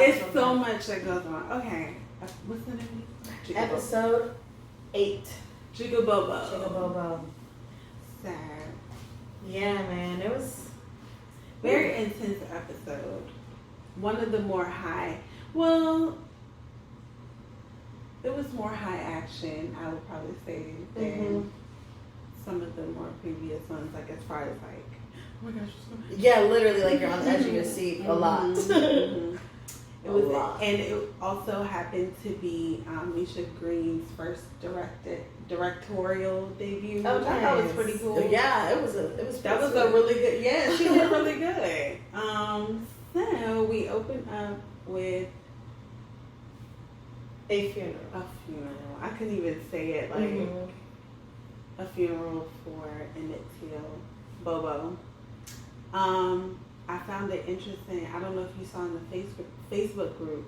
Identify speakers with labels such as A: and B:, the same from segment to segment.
A: It's so much that goes on. Okay. What's the name?
B: Episode 8.
A: Jigga Bobo.
B: Jigga Bobo.
A: Sad.
B: Yeah, man. It was
A: very intense episode. One of the more high. Well, it was more high action, I would probably say, than some of the more previous ones, like as far as like, oh my gosh,
B: yeah, literally like you're on the edge of your seat a lot.
A: It was, and it also happened to be Misha Green's first directorial debut, which I thought was pretty cool.
B: Yeah, it was
A: that was a really good. Yeah, she did really good. So we open up with
B: a funeral.
A: A funeral. I couldn't even say it like a funeral for Emmett Till, Bobo. I found it interesting. I don't know if you saw in the Facebook group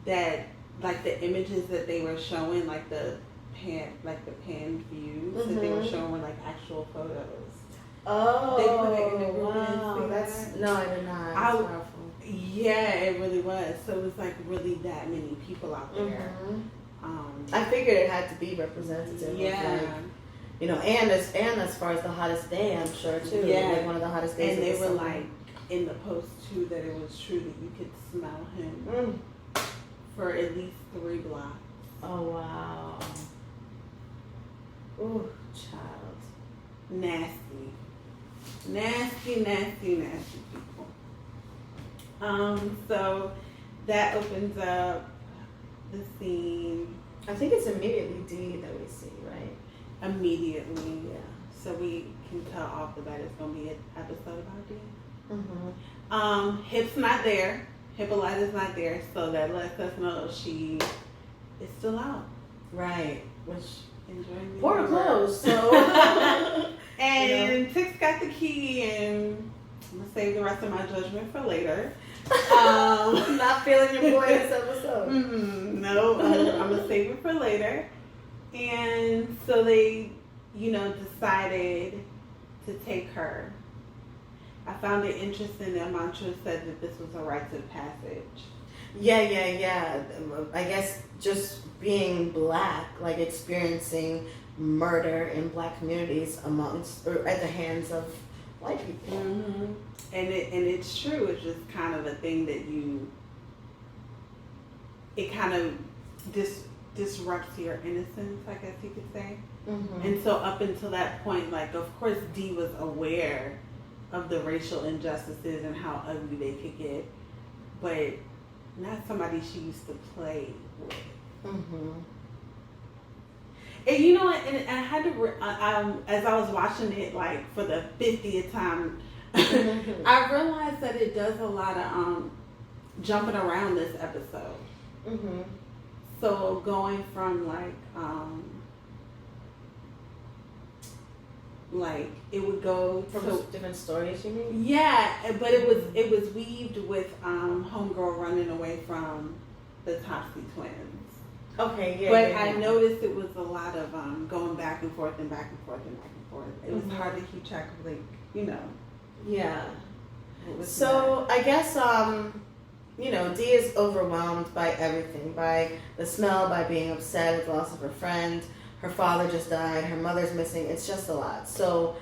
A: that like the images that they were showing, like the pan views that they were showing were like actual photos.
B: Oh,
A: they put it in the group.
B: Wow. No, I did not. That's powerful.
A: Yeah, it really was. So it was like really that many people out there.
B: I figured it had to be representative.
A: Yeah.
B: Of like, you know, and as far as the hottest day, I'm sure too.
A: Yeah.
B: Like one of the hottest days.
A: And they were like in the post too that it was true that you could smell him for at least 3 blocks.
B: Oh wow. Ooh, child.
A: Nasty people. So that opens up the scene.
B: I think it's immediately D that we see, right?
A: Immediately, yeah. So we can tell off the bat it's gonna be an episode about D. Hip's not there. Hippolyta's not there, so that lets us know she is still out.
B: Right. Which
A: enjoying the
B: poor clothes. So
A: and Tix got the key, and I'm gonna save the rest of my judgment for later.
B: Not feeling your boy this episode.
A: No, I'm gonna save it for later. And so they, decided to take her. I found it interesting that Mantra said that this was a rite of passage.
B: Yeah. I guess just being black, like experiencing murder in black communities or at the hands of white people.
A: And it's true. It's just kind of a thing that it kind of disrupts your innocence, I guess you could say. And so up until that point, like, of course, Dee was aware of the racial injustices and how ugly they could get, but not somebody she used to play with. And you know what? And I had to, as I was watching it, like for the 50th time, I realized that it does a lot of jumping around this episode. So going from like it would go
B: from different stories, you mean?
A: Yeah, but it was weaved with homegirl running away from the Topsy twins.
B: Okay, yeah.
A: But I noticed it was a lot of going back and forth and back and forth and back and forth. It was hard to keep track of,
B: Yeah. So I guess Dee is overwhelmed by everything, by the smell, by being upset at the loss of her friend. Her father just died. Her mother's missing. It's just a lot. So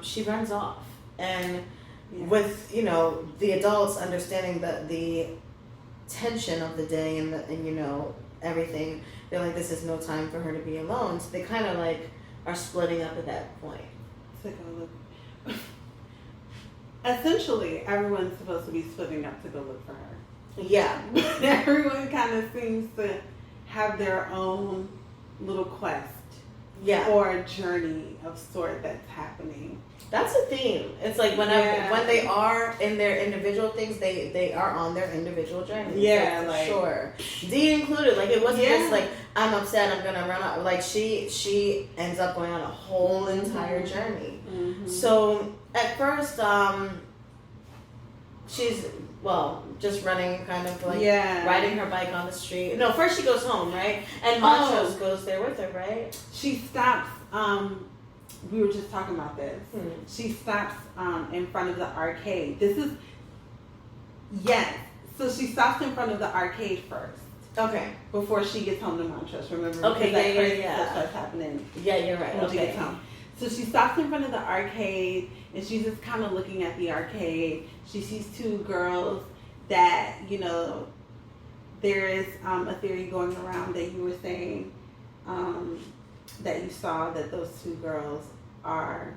B: she runs off. And with, the adults understanding the tension of the day and everything, they're like, this is no time for her to be alone. So they kind of are splitting up at that point.
A: To go look. Essentially, everyone's supposed to be splitting up to go look for her.
B: Yeah.
A: Everyone kind of seems to have their own little quest, or journey of sort that's happening.
B: That's a theme. It's like when they are in their individual things, they are on their individual journey.
A: Yeah,
B: for sure. Dee included. Like it wasn't just like I'm upset, I'm gonna run out. Like she ends up going on a whole entire journey. So at first, she's just running, kind of riding her bike on the street. No, first she goes home, right? And Montrose goes there with her, right?
A: She stops. We were just talking about this. She stops in front of the arcade. This is So she stops in front of the arcade first.
B: Okay.
A: Before she gets home to Montrose, remember?
B: Okay,
A: because that
B: yeah.
A: stuff starts happening.
B: Yeah, you're right.
A: When she gets home. So she stops in front of the arcade, and she's just kind of looking at the arcade. She sees two girls that, there is a theory going around that you were saying that you saw that those two girls are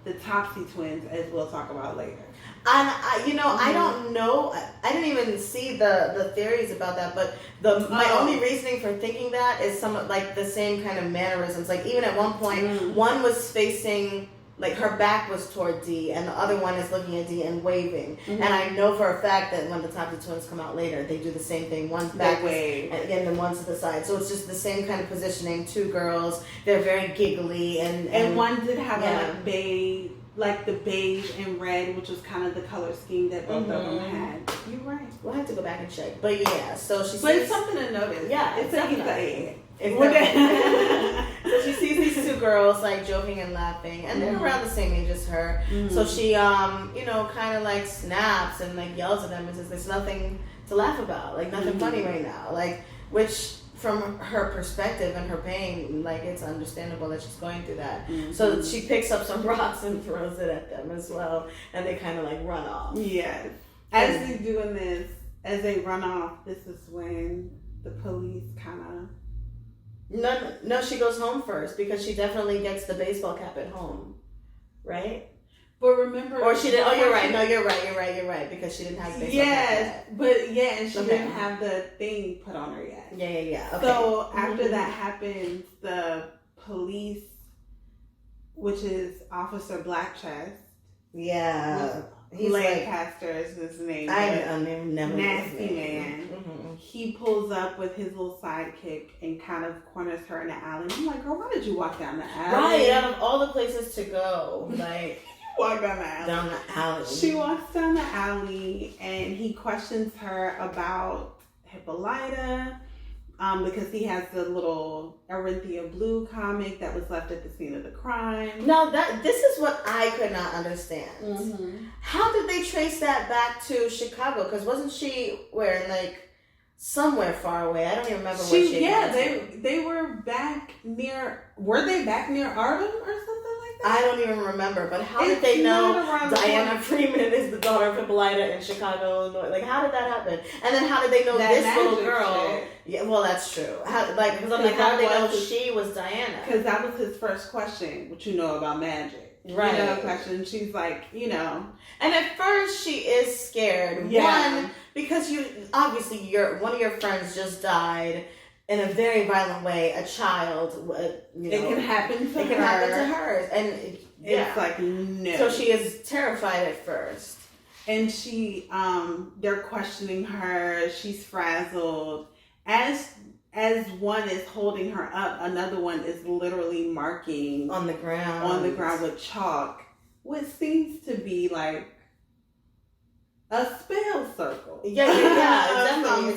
A: the Topsy twins, as we'll talk about later.
B: And I don't know. I didn't even see the theories about that. But my only reasoning for thinking that is somewhat like the same kind of mannerisms. Like even at one point, one was facing, like her back was toward D, and the other one is looking at D and waving. And I know for a fact that when the Topsy twins come out later, they do the same thing. One's back way, and again, then one's to the side. So it's just the same kind of positioning. Two girls. They're very giggly, and
A: one did have like the beige and red, which was kind of the color scheme that both of them had. You're right.
B: We'll have to go back and check. But yeah, so she.
A: But it's something to notice.
B: Yeah,
A: it's
B: definitely. So she sees these two girls like joking and laughing, and they're around the same age as her. So she, kind of like snaps and like yells at them and says, "There's nothing to laugh about. Like nothing funny right now." Like which. From her perspective and her pain, like it's understandable that she's going through that. So she picks up some rocks and throws it at them as well, and they kind of like run off.
A: Yes. As they're doing this, as they run off, this is when the police kind of.
B: No, she goes home first because she definitely gets the baseball cap at home, right?
A: But remember,
B: or she didn't. Oh, you're right. No, you're right. Because she didn't have the baseball cap yet.
A: And she didn't have the thing put on her yet.
B: Yeah. Okay.
A: So after that happens, the police, which is Officer Blackchest,
B: he's
A: Lancaster is his name.
B: I never
A: nasty man. He pulls up with his little sidekick and kind of corners her in the alley. And I'm like, girl, why did you walk down the alley?
B: Right, out of all the places to go, like.
A: Walk down the alley.
B: Down the alley.
A: She walks down the alley and he questions her about Hippolyta because he has the little Arinthia Blue comic that was left at the scene of the crime.
B: Now this is what I could not understand. How did they trace that back to Chicago? Because wasn't she somewhere far away? I don't even remember where she was.
A: They were back near. Were they back near Arden or something?
B: I don't even remember, but how did they know Diana Freeman is the daughter of Hippolyta in Chicago, Illinois? Like, how did that happen? And then how did they know this little girl? Shit. Yeah, well, that's true. Because I'm like, how did they know she was Diana?
A: Because that was his first question, what you know about magic.
B: Right.
A: Question. She's like, And
B: at first she is scared.
A: Yeah.
B: One, because obviously one of your friends just died. In a very violent way, a child,
A: it can happen to her.
B: It can happen to her. And
A: it's like, no.
B: So she is terrified at first.
A: And she, they're questioning her. She's frazzled. As one is holding her up, another one is literally marking
B: on the ground
A: with chalk, what seems to be like a spell circle.
B: Yeah, definitely.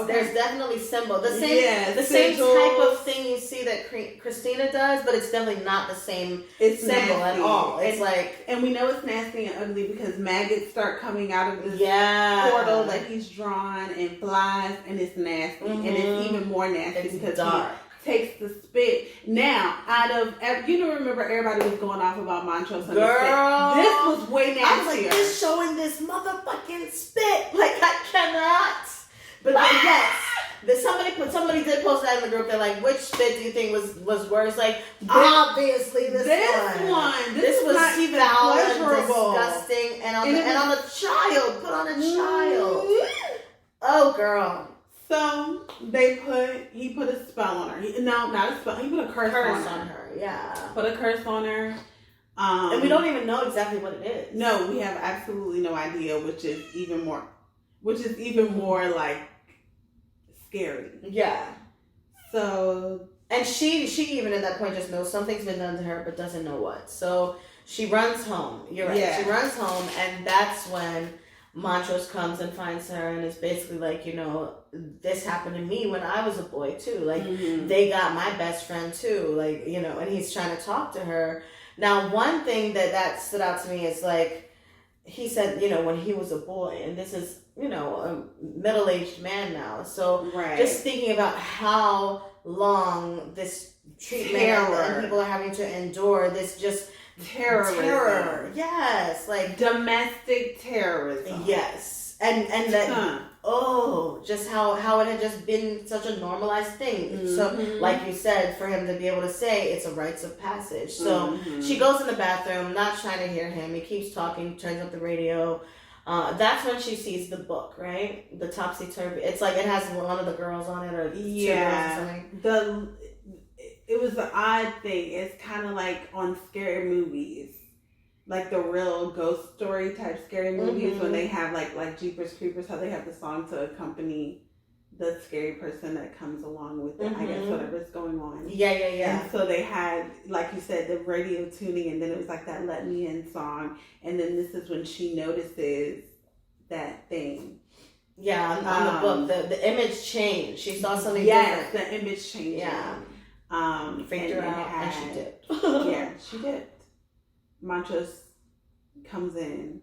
B: There's definitely symbol. The same type of thing you see that Christina does, but it's definitely not the same symbol nasty. At all. It's
A: and we know it's nasty and ugly because maggots start coming out of this portal that he's drawn and flies, and it's nasty, and it's even more nasty because dark. Takes the spit. Now, remember everybody was going off about Montrose and the spit. This was way nastier.
B: I was like, they're showing this motherfucking spit. Like, I cannot. But yes, somebody did post that in the group. They're like, which spit do you think was worse? Like, obviously this one. This was not even pleasurable, disgusting, and on the child. Put on a child. Oh, girl.
A: So he put a spell on her. Not a spell. He put a curse on her.
B: Yeah.
A: Put a curse on her.
B: And we don't even know exactly what it is.
A: No, we have absolutely no idea, which is even more like scary.
B: Yeah.
A: So,
B: and she even at that point just knows something's been done to her, but doesn't know what. So she runs home. You're right. Yeah. She runs home, and that's when Montrose comes and finds her and is basically like, this happened to me when I was a boy too. Like, they got my best friend too. Like, and he's trying to talk to her. Now, one thing that stood out to me is like, he said, when he was a boy, and this is a middle-aged man now. So just thinking about how long this treatment and people are having to endure this just terror. Yes, like
A: domestic terrorism.
B: Yes, and that just how it had just been such a normalized thing. Mm-hmm. So, like you said, for him to be able to say it's a rites of passage. So she goes in the bathroom, not trying to hear him. He keeps talking, turns up the radio. That's when she sees the book, right? The Topsy-Turvy. It's like it has one of the girls on it, or two girls or something.
A: It was an odd thing. It's kind of like on scary movies, like the real ghost story type scary movies when they have like Jeepers Creepers, how they have the song to accompany the scary person that comes along with it. I guess whatever's going on.
B: Yeah.
A: And so they had, like you said, the radio tuning, and then it was like that "Let Me In" song, and then this is when she notices that thing.
B: Yeah, on the book, the image changed. She saw something different.
A: Yes, the image changed.
B: Yeah. Freaked her out, and she dipped.
A: Yeah, she dipped. Montrose comes in,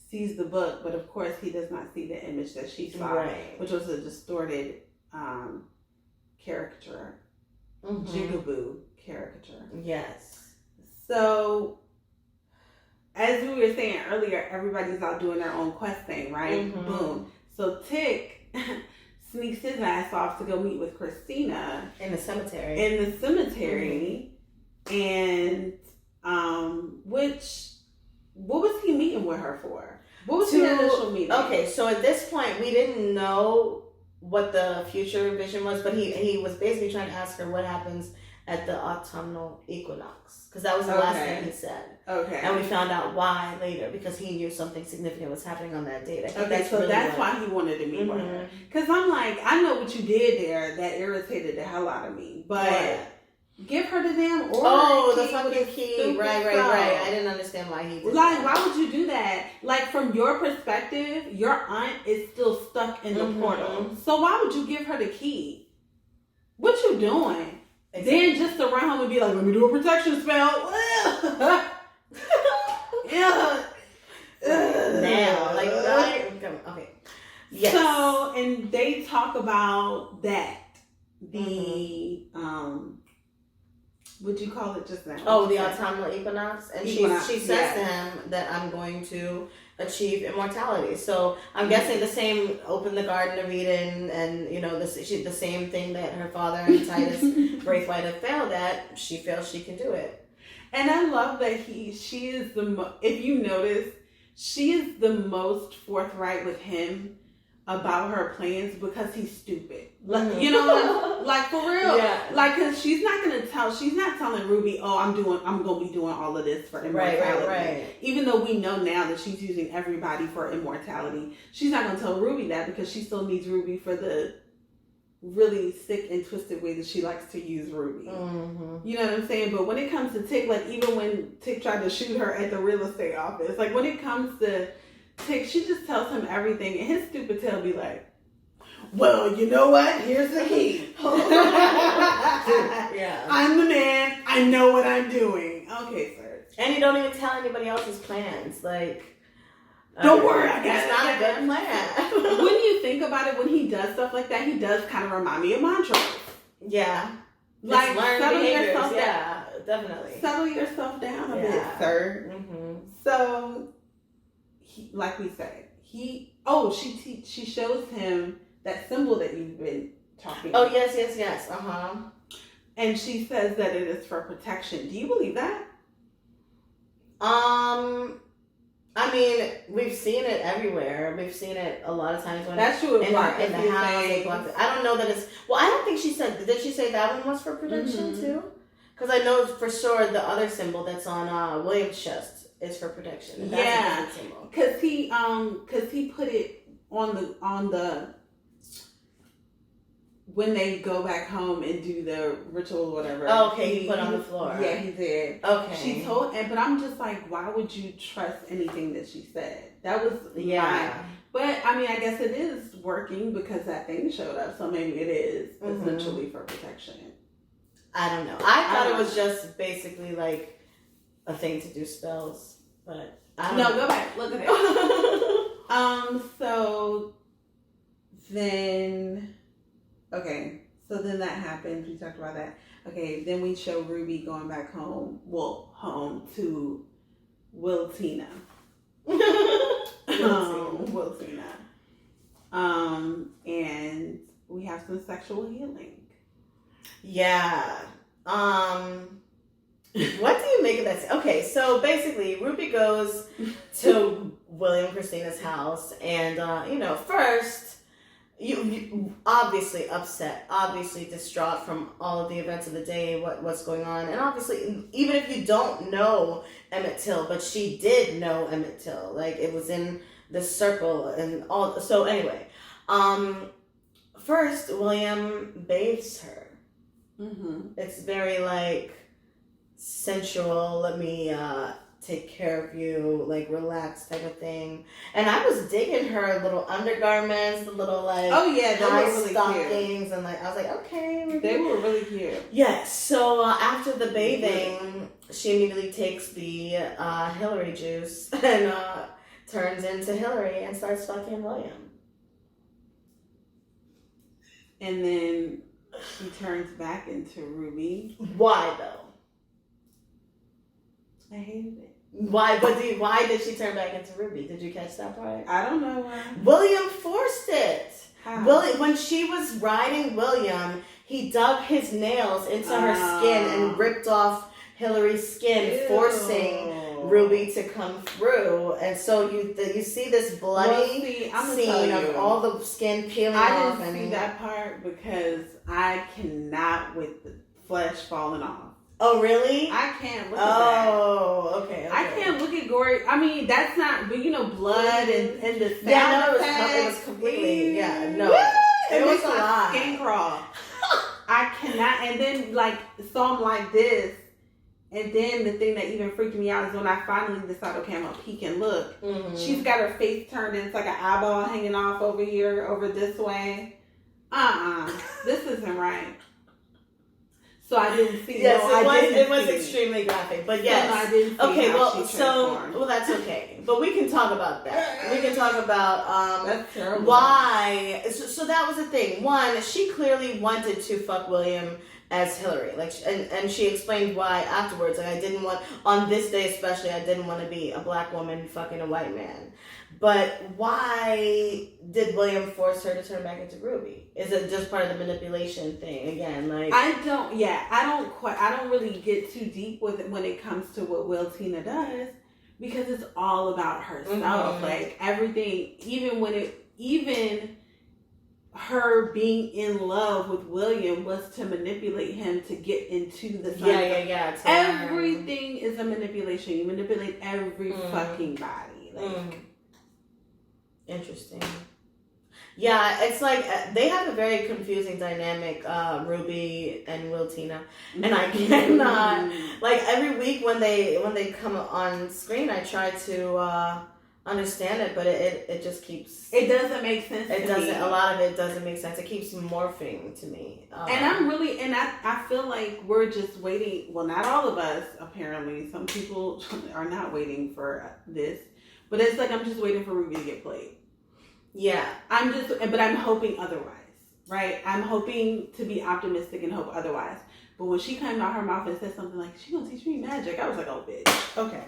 A: sees the book, but of course he does not see the image that she saw, which was a distorted caricature, jigaboo caricature.
B: Yes.
A: So, as we were saying earlier, everybody's out doing their own quest thing, right? Boom. So Tick sneaks his ass off to go meet with Christina
B: in the cemetery.
A: And what was he meeting with her for? What was the initial meeting?
B: Okay, so at this point we didn't know what the future vision was, but he was basically trying to ask her what happens at the autumnal equinox, because that was the last thing he said. Okay. And we found out why later, because he knew something significant was happening on that date.
A: That's why he wanted to meet with her. Because I'm like, I know what you did there that irritated the hell out of me, but give her the damn order.
B: Oh, the fucking key. Right. I didn't understand why he did that.
A: Why would you do that? Like, from your perspective, your aunt is still stuck in the portal. So why would you give her the key? What you doing? Exactly. Then just to run home and be like, let me do a protection spell. Yeah.
B: Now, like, okay. Yes.
A: So, and they talk about that. The, what'd you call it just now?
B: Oh, the autumnal equinox. And she says to him that I'm going to achieve immortality. So I'm guessing the same open the Garden of Eden, and the same thing that her father and Titus Braithwaite have failed at. She feels she can do it. And I love that she is if you notice, she is the most forthright with him about her plans, because he's stupid. Like, like for real. Yeah. Like, cause she's not telling Ruby, oh, I'm gonna be doing all of this for immortality. Right. Even though we know now that she's using everybody for immortality, she's not gonna tell Ruby that, because she still needs Ruby for the really sick and twisted way that she likes to use Ruby. You know what I'm saying? But when it comes to Tick, like even when Tick tried to shoot her at the real estate office, like when it comes to Tick, she just tells him everything, and his stupid tail be like, well, you know what? Here's the key. Yeah. I'm the man. I know what I'm doing. Okay, sir. And you don't even tell anybody else's plans. Like,
A: don't worry, I guess
B: it's not a good plan.
A: When you think about it, when he does stuff like that, he does kind of remind me of Montrose.
B: Yeah.
A: Like, settle yourself down.
B: Yeah, definitely.
A: Settle yourself down a bit, sir. So, like we said, she shows him that symbol that you've been talking about.
B: Oh, yes.
A: And she says that it is for protection. Do you believe that?
B: I mean, we've seen it everywhere. We've seen it a lot of times when
A: that's true.
B: In the house, they blocked it. I don't know that it's. Well, I don't think she said. Did she say that one was for protection too? Because I know for sure the other symbol that's on William's chest is for protection. And that's a symbol.
A: Because he put it on the when they go back home and do the ritual or whatever.
B: Oh, okay, he put on the floor.
A: Yeah, he did.
B: Okay.
A: She told, but I'm just like, why would you trust anything that she said? That was But I mean, I guess it is working because that thing showed up, so maybe it is essentially for protection.
B: I don't know. I thought it was just basically like a thing to do spells, but I don't know.
A: Go back. Look at it. So then, okay. So then that happens. We talked about that. Okay. Then we show Ruby going back home. Well, home to Wiltina. Wiltina. And we have some sexual healing.
B: Yeah. What do you make of that? Okay, so basically, Ruby goes to William Christina's house, and first, you obviously upset, obviously distraught from all of the events of the day, what's going on, and obviously, even if you don't know Emmett Till, but she did know Emmett Till, like it was in the circle and all. So anyway, first William bathes her.
A: Mm-hmm.
B: It's very like sensual, let me take care of you, like relax type of thing. And I was digging her little undergarments, the little like
A: they
B: high
A: were really
B: stockings,
A: cute.
B: and like I was like, okay,
A: they were really cute.
B: Yes. So after the bathing, she immediately takes the Hillary juice and turns into Hillary and starts fucking William.
A: And then she turns back into Ruby.
B: Why though?
A: I hated it.
B: Why did she turn back into Ruby? Did you catch that part?
A: I don't know why.
B: William forced it.
A: How?
B: When she was riding William, he dug his nails into her skin and ripped off Hillary's skin,
A: Ew.
B: forcing Ruby to come through. And so you see this bloody scene of all the skin peeling off.
A: I didn't see that part because I cannot with the flesh falling off.
B: Oh, really?
A: I can't look at that.
B: Oh, okay.
A: I can't look at gory. I mean, that's not, but blood and the sound
B: it was completely, no. It was a lot.
A: Skin crawl. I cannot, and then saw him like this, and then the thing that even freaked me out is when I finally decided, okay, I'm gonna peek and look. Mm-hmm. She's got her face turned in, it's like an eyeball hanging off over here, over this way. This isn't right. So I didn't see.
B: Yes, it was extremely graphic, but yes.
A: So I didn't see
B: well, that's okay. But we can talk about that. We can talk about
A: that's terrible.
B: Why. So that was the thing. One, she clearly wanted to fuck William as Hillary, and she explained why afterwards. Like, I didn't want, on this day especially, I didn't want to be a black woman fucking a white man. But why did William force her to turn back into Ruby? Is it just part of the manipulation thing again?
A: I don't really get too deep with it when it comes to what Wiltina does, because it's all about herself. Mm-hmm. Like everything, even her being in love with William was to manipulate him to get into the cycle.
B: Yeah.
A: Everything is a manipulation. You manipulate every fucking body.
B: Interesting. Yeah, it's like they have a very confusing dynamic, Ruby and Wiltina, and I cannot every week when they come on screen, I try to understand it, but it just keeps.
A: It doesn't make sense.
B: It doesn't. A lot of it doesn't make sense. It keeps morphing to me.
A: And I feel like we're just waiting. Well, not all of us apparently. Some people are not waiting for this, but it's like I'm just waiting for Ruby to get played. Yeah, but I'm hoping otherwise, right? I'm hoping to be optimistic and hope otherwise. But when she came out her mouth and said something like, she gonna teach me magic, I was like, oh, bitch. Okay.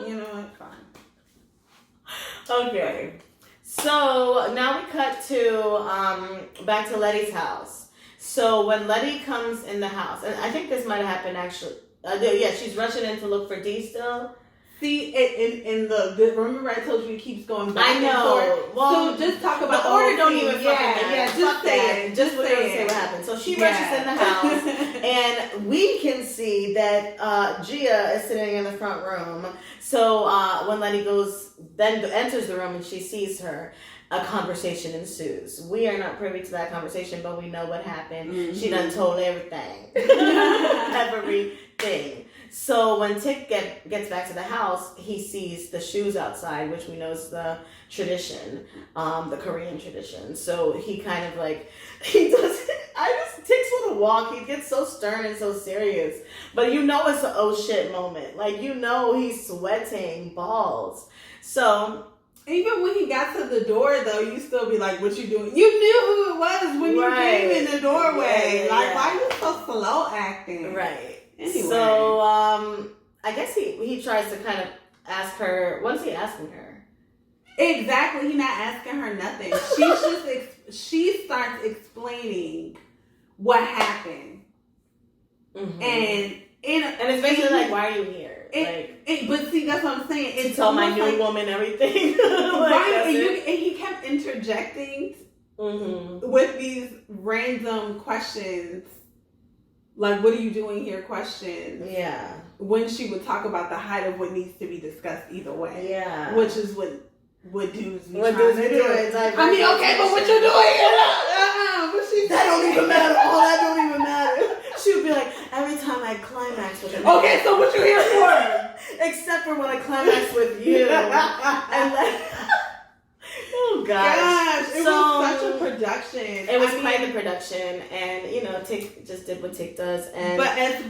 A: You know what? Fine.
B: Okay. So now we cut to back to Letty's house. So when Letty comes in the house, and I think this might have happened actually. She's rushing in to look for Dee still.
A: See, in the remember I told you it keeps going back.
B: I know.
A: And forth. Well, so just talk about
B: the order. Don't even fucking matter.
A: Yeah, just say it.
B: Just say what happened. So she rushes in the house, and we can see that Gia is sitting in the front room. So when Letty enters the room and she sees her, a conversation ensues. We are not privy to that conversation, but we know what happened. Mm-hmm. She done told everything. Everything. So when Tick gets back to the house, he sees the shoes outside, which we know is the tradition, the Korean tradition. So he kind of Tick's little walk, he gets so stern and so serious. But it's an oh shit moment. He's sweating balls. So
A: Even when he got to the door, though, you still be like, what you doing? You knew who it was when you came in the doorway. Why you so slow acting?
B: Right.
A: Anyway.
B: So, I guess he tries to kind of ask her, what is he asking her?
A: Exactly. He's not asking her nothing. She starts explaining what happened.
B: Mm-hmm.
A: And
B: it's basically like, why are you here?
A: But see, that's what I'm saying.
B: It's tell my new woman everything.
A: Right, and he kept interjecting with these random questions. Like, what are you doing here questions.
B: Yeah.
A: When she would talk about the height of what needs to be discussed either way.
B: Yeah.
A: Which is what dudes be
B: trying
A: to
B: do.
A: I mean, okay, but what you doing here? But she
B: that don't even matter. All that don't even matter. She would be like, every time I climax with him.
A: Okay, so what you here for?
B: Except for when I climax with you. And like, oh gosh.
A: It was such a production.
B: It was quite the production, and Tick just did what Tick does. And
A: but as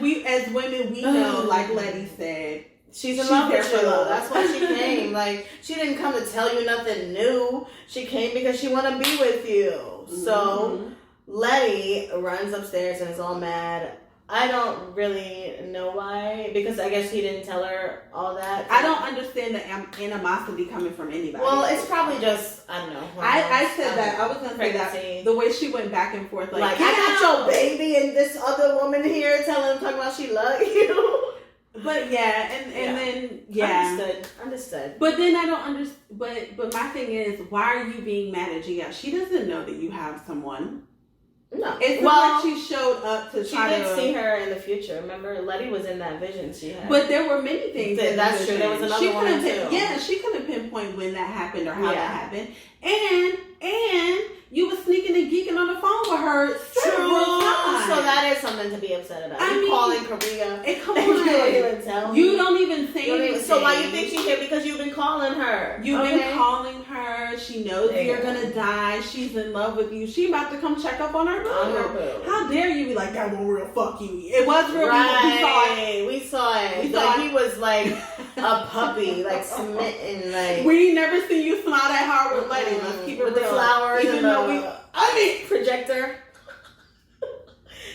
A: women, we know, like Letty said,
B: she's in love with you. That's why she came. Like, she didn't come to tell you nothing new. She came because she wanted to be with you. Mm-hmm. So Letty runs upstairs and is all mad. I don't really know why, because I guess he didn't tell her all that.
A: I don't understand the animosity coming from anybody.
B: Well, it's probably just, I don't know.
A: I said that. I was going to say that. The way she went back and forth. Like
B: I got your baby and this other woman here talking about she loves you.
A: But yeah, and then, yeah.
B: Understood.
A: But then I don't understand. But my thing is, why are you being mad at Gia? She doesn't know that you have someone.
B: No.
A: It's not like she showed up to
B: she
A: try to...
B: She did see her in the future. Remember, Letty was in that vision she had.
A: But there were many things.
B: That's true. There was another one too.
A: Yeah, she couldn't pinpoint when that happened or how that happened. And you were sneaking and geeking on the phone with her several times.
B: So that is something to be upset about. You calling Korea.
A: Come on.
B: You don't even tell me.
A: You don't even say anything.
B: So why you think she's here? Because you've been calling her.
A: You've been calling her. She knows you're going to die. She's in love with you. She about to come check up on her boo. How dare you be like, that one real, fuck you. It was real.
B: Right. We saw it. He was like a puppy, like smitten. Like,
A: we never seen you smile that hard with Letty. Let's keep it
B: with
A: real.
B: The flowers
A: Even
B: and
A: though
B: projector.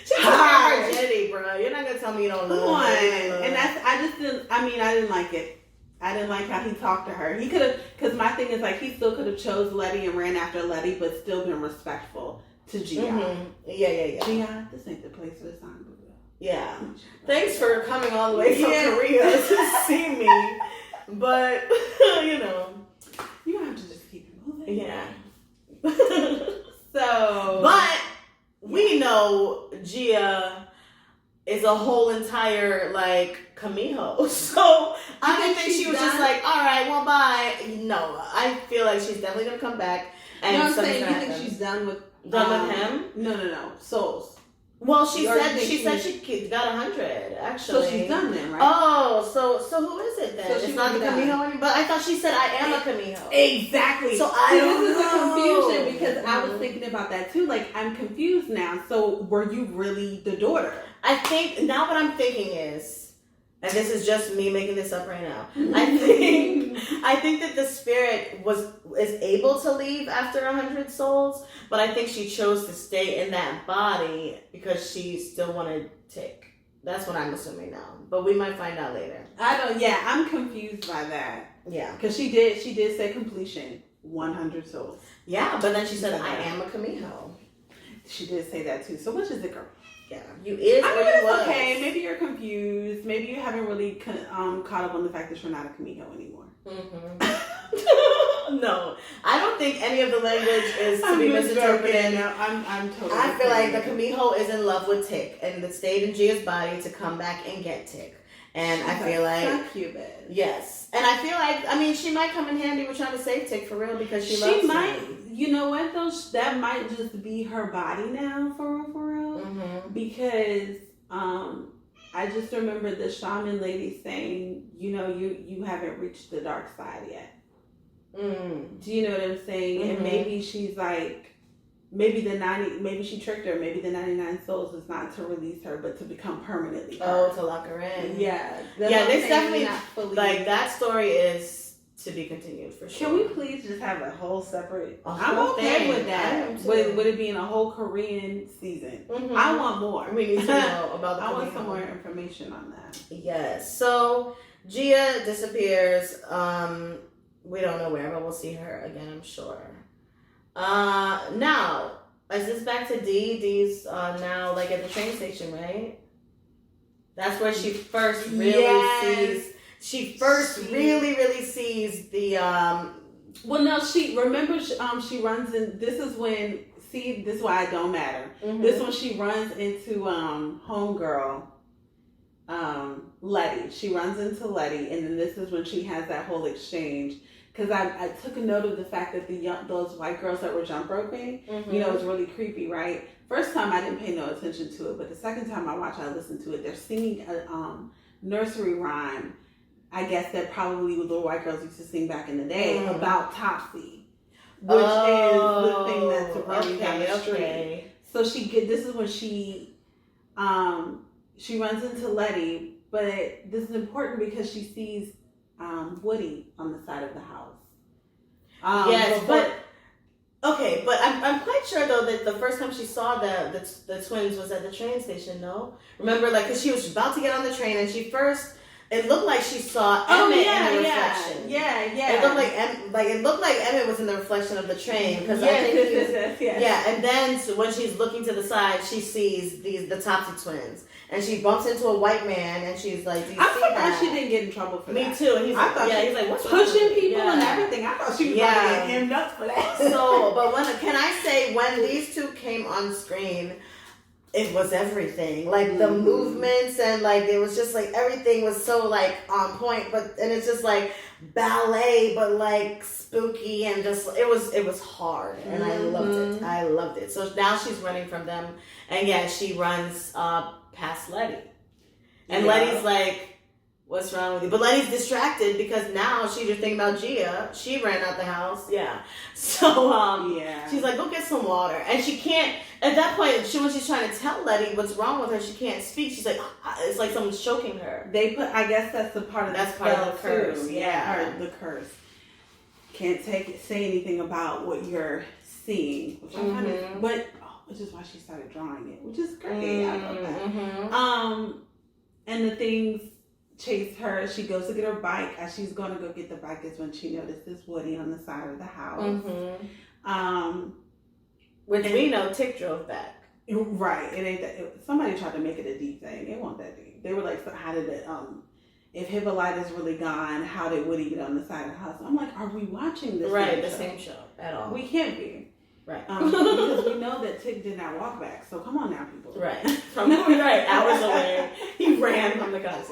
B: She's a virginity, bro. You're not gonna tell me you don't love her.
A: And I didn't like it. I didn't like how he talked to her. He could have, because my thing is like, he still could have chose Letty and ran after Letty, but still been respectful to Gia.
B: Mm-hmm. Yeah.
A: Gia, this ain't the place for this song.
B: Yeah. Thanks for coming all the way from Korea to see me. But,
A: you don't have to just keep it moving.
B: Yeah.
A: But
B: we know Gia is a whole entire Kamiho. So I didn't think she was just like, all right, well, bye. No, I feel like she's definitely gonna come back. And
A: I'm saying, you think she's done with
B: him?
A: No. Souls.
B: Well, she said she got 100 actually.
A: So she's done then, right?
B: Oh, so who is it then?
A: So
B: it's not the Kamiho anymore. But I thought she said I am a Kamiho.
A: Exactly.
B: So this
A: is a confusion because I was thinking about that too. Like, I'm confused now. So were you really the daughter?
B: I think now what I'm thinking is, and this is just me making this up right now. I think that the spirit is able to leave after 100 souls, but I think she chose to stay in that body because she still wanted Tick. That's what I'm assuming now, but we might find out later.
A: I'm confused by that.
B: Yeah,
A: because she did say completion, 100 souls.
B: Yeah, but then she said I am a Kamiho.
A: She did say that too. So which is the girl?
B: Yeah, you is or you was.
A: Okay, maybe you're confused. Maybe you haven't really caught up on the fact that you're not a Kamiho anymore.
B: Mm-hmm. No, I don't think any of the language is to be misinterpreted.
A: No, I'm totally.
B: I feel like the Kamiho is in love with Tick and that stayed in Gia's body to come back and get Tick. And I feel like
A: Cupid.
B: Yes, and I feel like she might come in handy with trying to save Tick for real because she loves him.
A: You know what though? That might just be her body now, for real.
B: Mm-hmm.
A: Because I just remember the shaman lady saying, you haven't reached the dark side yet.
B: Mm.
A: Do you know what I'm saying?
B: Mm-hmm.
A: And maybe she's like, maybe she tricked her. Maybe the 99 souls is not to release her, but to become permanently her.
B: Oh, to lock her in.
A: Yeah.
B: Yeah, this definitely, that story is to be continued for sure.
A: Can we please just have a whole separate? I'm
B: whole
A: okay
B: thing.
A: with that. With it being a whole Korean season, I want more.
B: We need to know about the.
A: I want some more information on that.
B: Yes. So Gia disappears. We don't know where, but we'll see her again, I'm sure. Now, is this back to D? D's now like at the train station, right? That's where she first really sees. She really sees the.
A: Well, no, she runs in. This is when. See, this is why I don't matter. Mm-hmm. This one she runs into homegirl, Letty. She runs into Letty, and then this is when she has that whole exchange. Because I took a note of the fact that those white girls that were jump roping, it was really creepy, right? First time I didn't pay no attention to it, but the second time I watched, I listened to it. They're singing a nursery rhyme, I guess that probably little white girls used to sing back in the day about Topsy, which is the thing that's running down the street. Okay. So this is when she runs into Letty, but this is important because she sees Woody on the side of the house.
B: Yes, but I'm quite sure though that the first time she saw the twins was at the train station. No, remember, like, because she was about to get on the train and it looked like she saw Emmett in the reflection. Yeah. It looked like Emmett was in the reflection of the train because and then when she's looking to the side, she sees the Topsy twins. And she bumps into a white man, and she's like, "Do you see that?"
A: She didn't get in trouble for that.
B: Me too. And he's like, "What's
A: pushing people and everything?" I thought she was going to get him nuts for that.
B: So, but when these two came on screen, it was everything. Like the movements and like it was just like everything was so like on point. And it's just like ballet, but like spooky and just it was hard, and I loved it. So now she's running from them, and she runs past Letty. And Letty's like, what's wrong with you? But Letty's distracted because now she's just thinking about Gia. She ran out the house. Yeah. So, she's like, go get some water. And she can't, at that point, when she's trying to tell Letty what's wrong with her, she can't speak. She's like, it's like someone's choking her.
A: I guess that's the part of the
B: curse.
A: Too. Yeah. Or the curse. Can't say anything about what you're seeing. Which is why she started drawing it, which is great. I love that. And the things chase her. She goes to get her bike. As she's going to go get the bike is when she notices Woody on the side of the house.
B: Which we know Tick drove back.
A: Right. It ain't that. Somebody tried to make it a deep thing. It wasn't that deep. They were like, so how did it, if Hippolyta's really gone, how did Woody get on the side of the house? I'm like, are we watching this
B: same show at all?
A: We can't be.
B: Right.
A: Because we know that Tick did not walk back. So come on now, people.
B: Right. Hours away. He ran from the cops,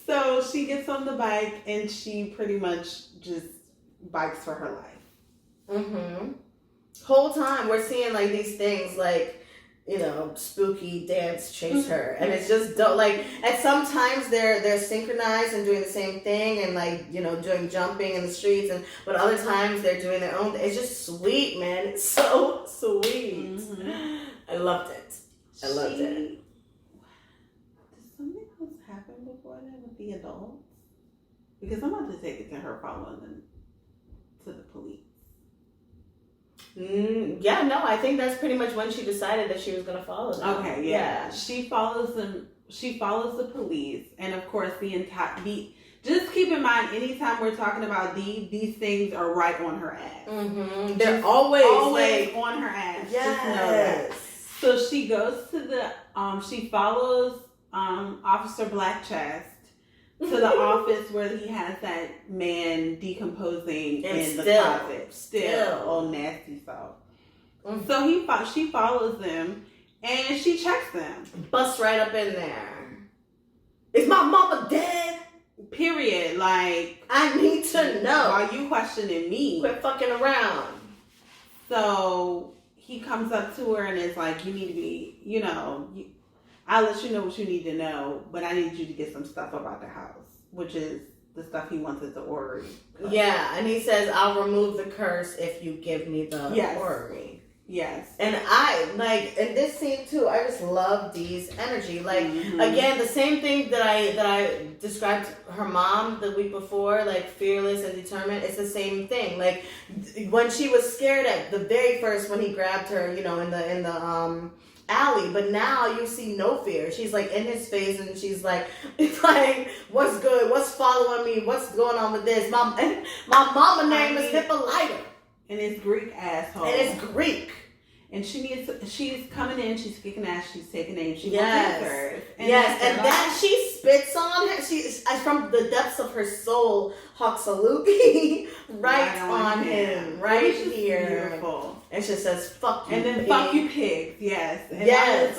A: So she gets on the bike and she pretty much just bikes for her life.
B: Whole time we're seeing like these things like, spooky dance chase her, and it's just like at sometimes they're synchronized and doing the same thing and like doing jumping in the streets, but other times they're doing their own. It's just sweet, man. It's so sweet. I loved it. Did something
A: else happen before that with the adults? Because I'm about to take it to her following them to the police.
B: I think that's pretty much when she decided that she was going to follow them.
A: Okay, yeah. She follows them. She follows the police, and of course just keep in mind, anytime we're talking about these things are right on her ass.
B: They're always like,
A: on her ass.
B: Yes.
A: Just know that. So she goes to she follows Officer Black Chest to the office where he has that man decomposing in the closet. Still all nasty stuff. So she follows them and she checks them.
B: Busts right up in there. Is my mama dead?
A: Period. Like, I need to know. Why you questioning me?
B: Quit fucking around.
A: So he comes up to her and is like, you need to be, I'll let you know what you need to know, but I need you to get some stuff about the house, which is the stuff he wants at the orrery.
B: Yeah, and he says, I'll remove the curse if you give me the orrery.
A: Yes.
B: And I, like, in this scene too, I just love Dee's energy. Like, again, the same thing that I described her mom the week before, like, fearless and determined. It's the same thing. Like, when she was scared at the very first, when he grabbed her, you know, in the alley, but now you see no fear. She's like in his face, and she's like, what's good? What's following me? What's going on with this? My mama name is Hippolyta.
A: And it's Greek asshole.
B: And it's Greek.
A: And she's coming in, she's kicking ass, she's taking names, she wants answers.
B: And then she spits on him. She's from the depths of her soul, Hoxaluki, right on him, right here.
A: Beautiful.
B: And she says, "Fuck you."
A: And then,
B: pig.
A: "Fuck you, pigs." Yes. And
B: yes.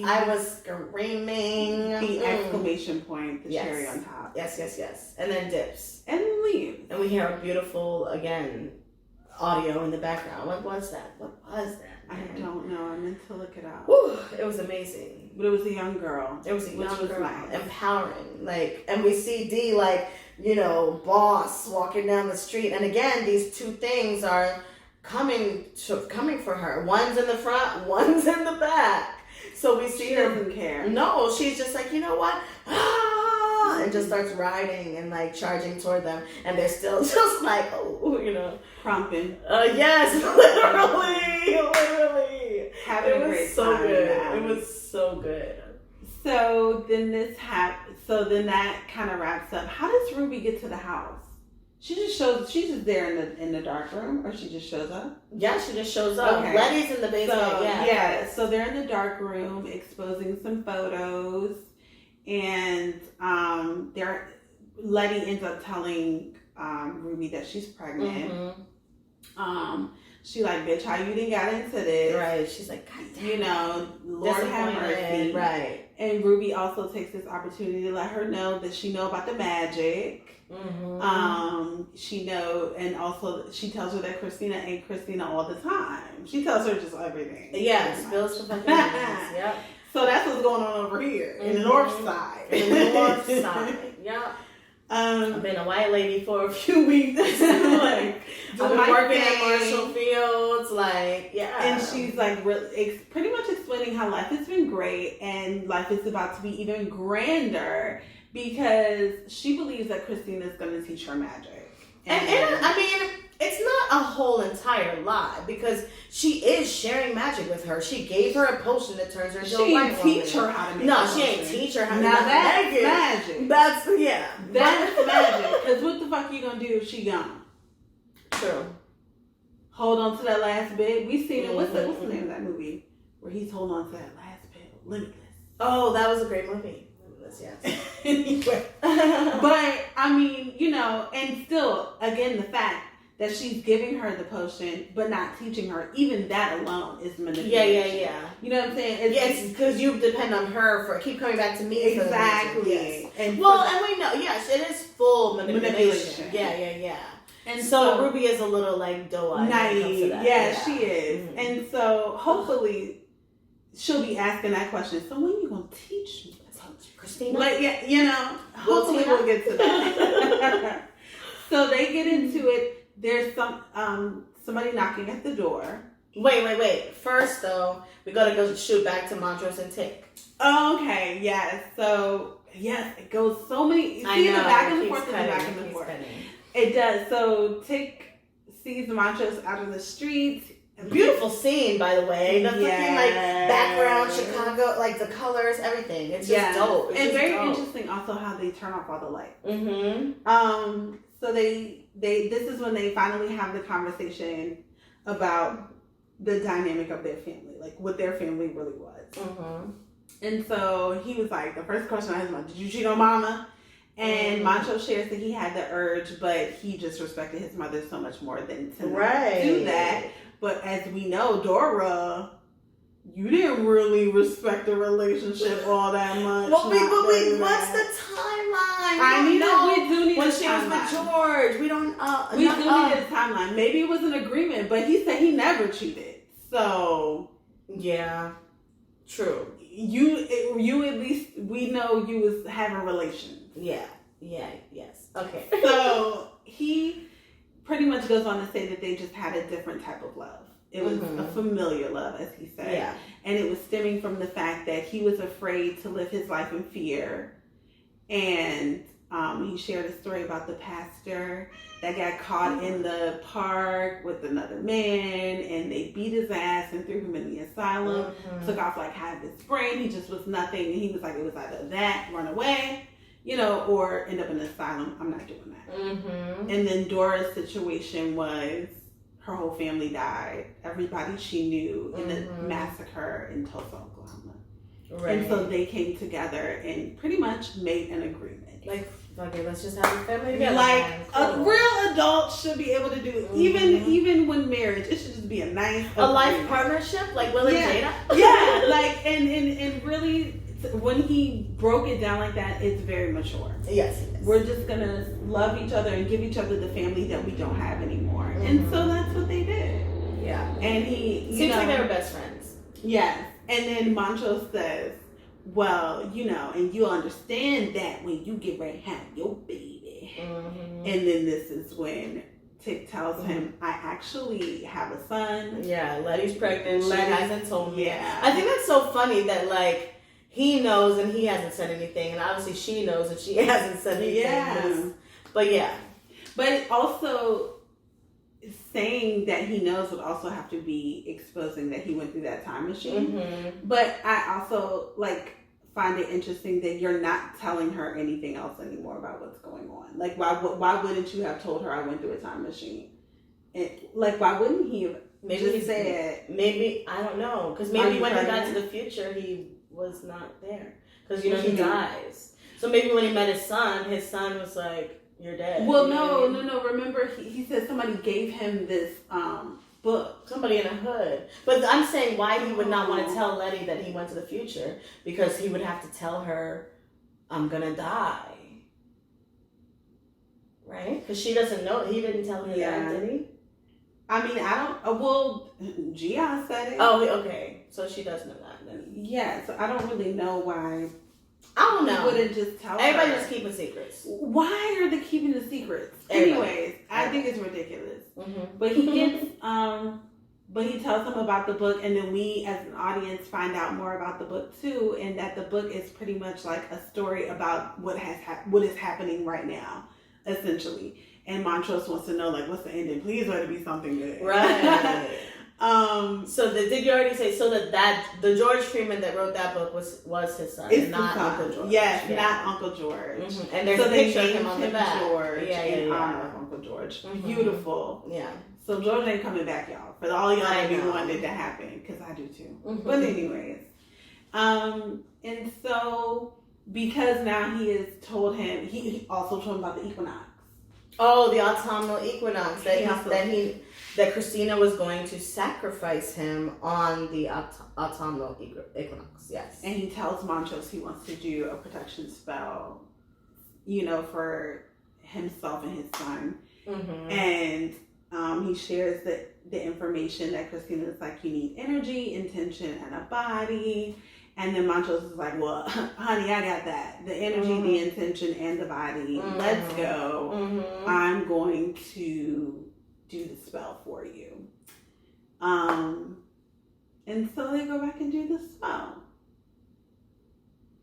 A: I
B: was screaming.
A: The exclamation point, the cherry on top.
B: Yes. And then dips.
A: And leaves.
B: And we hear a beautiful, again, audio in the background. What was that?
A: I don't know. I meant to look it up.
B: Whew, it was amazing.
A: But it was a young girl.
B: Nice. Empowering. Like, and we see Dee, like, you know, boss walking down the street. And again, these two things are coming for her. One's in the front, one's in the back. So we see her.
A: She doesn't care.
B: No, she's just like, you know what? And just starts riding and like charging toward them, and they're still just like, oh, you know,
A: crumping.
B: Yes, literally.
A: Having a great time.
B: It was so good.
A: So then that kind of wraps up. How does Ruby get to the house? She's just there in the dark room, or she just shows up? Yeah, she just shows up.
B: Okay. Letty's in the basement.
A: So they're in the dark room exposing some photos. And Letty ends up telling Ruby that she's pregnant. She like, bitch, how you didn't get into this?
B: Right. She's like, God damn.
A: You know, Lord have mercy.
B: Right.
A: And Ruby also takes this opportunity to let her know that she know about the magic. And also she tells her that Christina ain't Christina all the time. She tells her just everything.
B: Yeah, spills the fucking beans. Yep.
A: So that's what's going on over here in the north side.
B: Yeah. I've been a white lady for a few weeks. Like, I've been working at Marshall Fields. Like, yeah.
A: And she's like pretty much explaining how life has been great and life is about to be even grander because she believes that Christina's going to teach her magic.
B: And I mean, it's not a whole entire lie because she is sharing magic with her. She gave her a potion that turns her into a white woman.
A: She ain't teach her how to make
B: No, she ain't teach her how to
A: make magic. Now
B: that's
A: magic.
B: That's
A: magic. Because what the fuck you gonna do if she gone?
B: True.
A: Hold on to that last bit. We seen it. What's the name of that movie where he's holding on to that last bit? Limitless.
B: Oh, that was a great movie. Limitless, yes.
A: Anyway. But I mean, you know, and still, again, the fact that she's giving her the potion, but not teaching her, even that alone is manipulation.
B: Yeah.
A: You know what I'm saying?
B: Yes, because you depend on her for keep coming back to me.
A: Exactly.
B: Yes. And we know, yes, it is full manipulation. Yeah. And so Ruby is a little like doe-eyed.
A: Naive. Yeah, she is. Mm-hmm. And so hopefully she'll be asking that question. So when are you gonna teach me?
B: Christina?
A: Like, yeah, you know, hopefully we'll get to that. So they get into it. There's somebody knocking at the door.
B: Wait. First, though, we gotta go shoot back to Montrose and Tick.
A: Oh, okay, yes. So, yes, it goes so many. You see the back and the forth and the back and the forth. It does. So, Tick sees Montrose out of the streets.
B: Beautiful scene, by the way. The fucking, like, background, Chicago, like, the colors, everything. It's just dope. It's
A: and
B: just
A: very
B: dope.
A: Interesting also how they turn off all the lights.
B: Mm-hmm.
A: So this is when they finally have the conversation about the dynamic of their family, like what their family really was.
B: Mm-hmm.
A: And so he was like, the first question I asked him, did you cheat on mama? And Mancho shares that he had the urge, but he just respected his mother so much more than to do that. But as we know, Dora, you didn't really respect the relationship all that much.
B: But wait, what's the timeline?
A: We do need
B: when
A: a
B: she
A: timeline.
B: was with George. We don't.
A: We do need a timeline. Maybe it was an agreement, but he said he never cheated. So
B: yeah, true.
A: You at least we know you was having relations.
B: Yes. Okay.
A: So he pretty much goes on to say that they just had a different type of love. It was a familiar love, as he said.
B: Yeah.
A: And it was stemming from the fact that he was afraid to live his life in fear. And he shared a story about the pastor that got caught in the park with another man, and they beat his ass and threw him in the asylum. Took off like half his brain. He just was nothing. And he was like, it was either that, run away, or end up in the asylum. I'm not doing that. And then Dora's situation was her whole family died. Everybody she knew in the massacre in Tulsa, Oklahoma. Right. And so they came together and pretty much made an agreement.
B: Like, okay, let's just have a family together.
A: Like, a real adult should be able to do, even when marriage, it should just be a nice
B: a life partnership, like Will and Jada.
A: Yeah, like, and really, when he broke it down like that, it's very mature.
B: Yes.
A: We're just gonna love each other and give each other the family that we don't have anymore. And so that's what they did.
B: Yeah.
A: And he
B: seems like they were best friends.
A: Yes. And then Montrose says, well, and you'll understand that when you get ready to have your baby. And then this is when Tick tells him, I actually have a son.
B: Yeah, Letty's pregnant. She hasn't told me.
A: Yeah.
B: I think that's so funny that, like, he knows and he hasn't said anything, and obviously she knows and she hasn't said anything.
A: Yeah.
B: But yeah.
A: But also, saying that he knows would also have to be exposing that he went through that time machine. But I also, find it interesting that you're not telling her anything else anymore about what's going on. Like, why wouldn't you have told her I went through a time machine? And, why wouldn't he have said...
B: Maybe, I don't know. Because maybe when he got to the future, he was not there. Because, he dies. So maybe when he met his son was like, you're dead.
A: Well, no. Remember, he said somebody gave him this book.
B: Somebody in a hood. But I'm saying why he would not want to tell Letty that he went to the future. Because he would have to tell her, I'm going to die. Right? Because she doesn't know. He didn't tell her that, did he?
A: I mean, I don't... Well, Gia said it.
B: Oh, okay. So she does know that then.
A: Yeah, so I don't really know why...
B: I don't know.
A: Wouldn't just tell
B: Everybody
A: her.
B: Just keeping secrets.
A: Why are they keeping the secrets?
B: Everybody.
A: Anyways, I think it's ridiculous. But he gets, but he tells them about the book, and then we, as an audience, find out more about the book too, and that the book is pretty much like a story about what is happening right now, essentially. And Montrose wants to know, what's the ending? Please let it be something good.
B: Right. So did you already say that the George Freeman that wrote that book was his son, and not Uncle George?
A: Yes, not Uncle George.
B: And there's a picture of him on the back.
A: George in honor of Uncle George. Beautiful.
B: Yeah.
A: So George ain't coming back, y'all. For all y'all that be wanting it to happen, because I do too. But anyways, and so because now he has told him, he also told him about the equinox.
B: Oh, the autumnal equinox that Christina was going to sacrifice him on the autumnal equinox. Yes.
A: And he tells Montrose he wants to do a protection spell, for himself and his son. And he shares the information that Christina is like, you need energy, intention, and a body. And then Montrose is like, well, honey, I got that. The energy, the intention, and the body. Let's go. I'm going to do the spell for you. And so they go back and do the spell.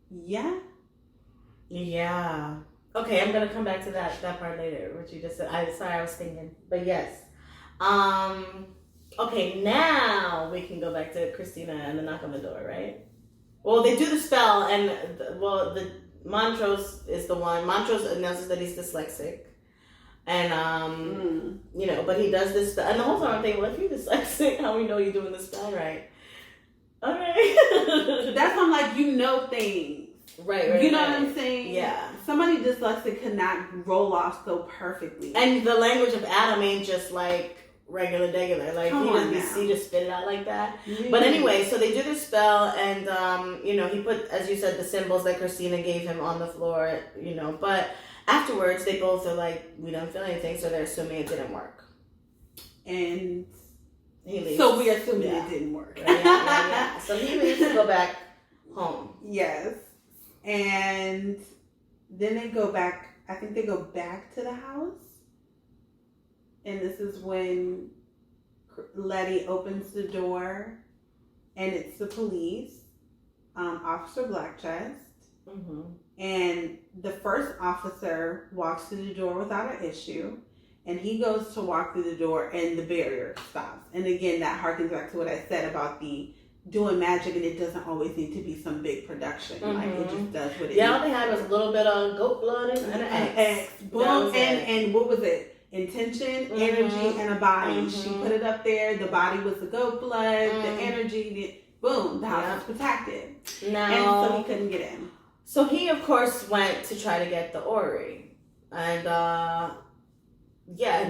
A: Yeah?
B: Yeah. Okay, I'm going to come back to that part later, what you just said. I was thinking. But yes. Okay, now we can go back to Christina and the knock on the door, right? Well, they do the spell, and the Montrose is the one. Montrose announces that he's dyslexic, and but he does this spell. And the whole time I'm thinking, well, if you're dyslexic, how we know you're doing the spell right? Okay,
A: that's why I'm like, things,
B: right?
A: You know what I'm saying?
B: Yeah.
A: Somebody dyslexic could not roll off so perfectly,
B: and the language of Adam ain't just like regular. Like he just spit it out like that. But anyway, so they do the spell, and he put, as you said, the symbols that Christina gave him on the floor. But afterwards they both are like, we don't feel anything, so they're assuming it didn't work.
A: And
B: he leaves.
A: So we're assuming it didn't work.
B: Yeah. So he leaves to go back home.
A: Yes, and then they go back. I think they go back to the house. And this is when Letty opens the door, and it's the police, Officer Blackchest.
B: Mm-hmm.
A: And the first officer walks through the door without an issue, and he goes to walk through the door, and the barrier stops. And again, that harkens back to what I said about the doing magic, and it doesn't always need to be some big production.
B: Mm-hmm.
A: Like, it just does what it
B: all
A: needs.
B: they had was a little bit of goat blood and an X.
A: Boom. And what was it? Intention, energy, and a body.
B: Mm-hmm.
A: She put it up there. The body was the goat blood, the energy. Boom. The house was protected.
B: Now,
A: and so he couldn't get in.
B: So he, of course, went to try to get the Ori. And,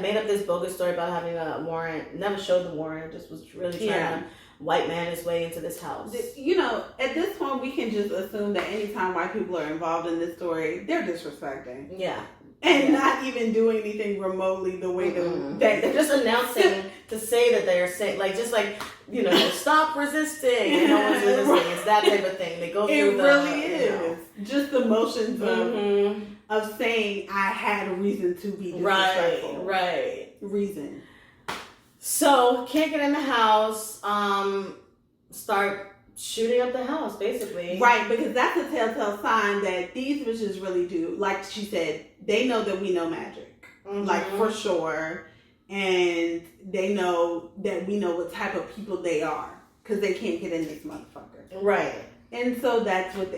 B: made up this bogus story about having a warrant. Never showed the warrant. Just was really trying to white man his way into this house.
A: You know, at this point, we can just assume that anytime white people are involved in this story, they're disrespecting.
B: Yeah.
A: And not even doing anything remotely the way
B: they're just announcing to say that they're saying, like, just like, you know, stop resisting. And no one's resisting. It's that type of thing. They go through
A: it really is. Just the motions of saying I had a reason to be disrespectful.
B: Right.
A: Reason.
B: So, can't get in the house, start shooting up the house, basically.
A: Right, because that's a telltale sign that these bitches really do. Like she said, they know that we know magic.
B: Mm-hmm.
A: Like, for sure. And they know that we know what type of people they are. Because they can't get in this motherfucker.
B: Right.
A: And so that's what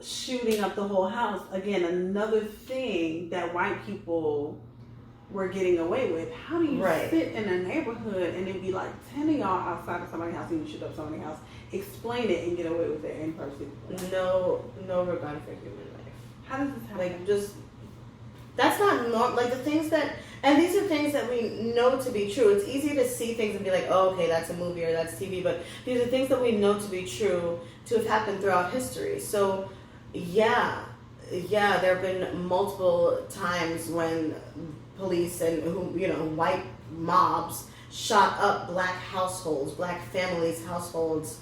A: shooting up the whole house. Again, another thing that white people were getting away with. How do you sit in a neighborhood and it be like 10 of y'all outside of somebody's house and you shoot up somebody's house? Explain it and get away with it in person.
B: No regard for human life.
A: How does this happen?
B: Like, just, that's not like the things that, and these are things that we know to be true. It's easy to see things and be like, oh, okay, that's a movie or that's TV, but these are things that we know to be true, to have happened throughout history. So, yeah, there have been multiple times when police and white mobs shot up black households, black families' households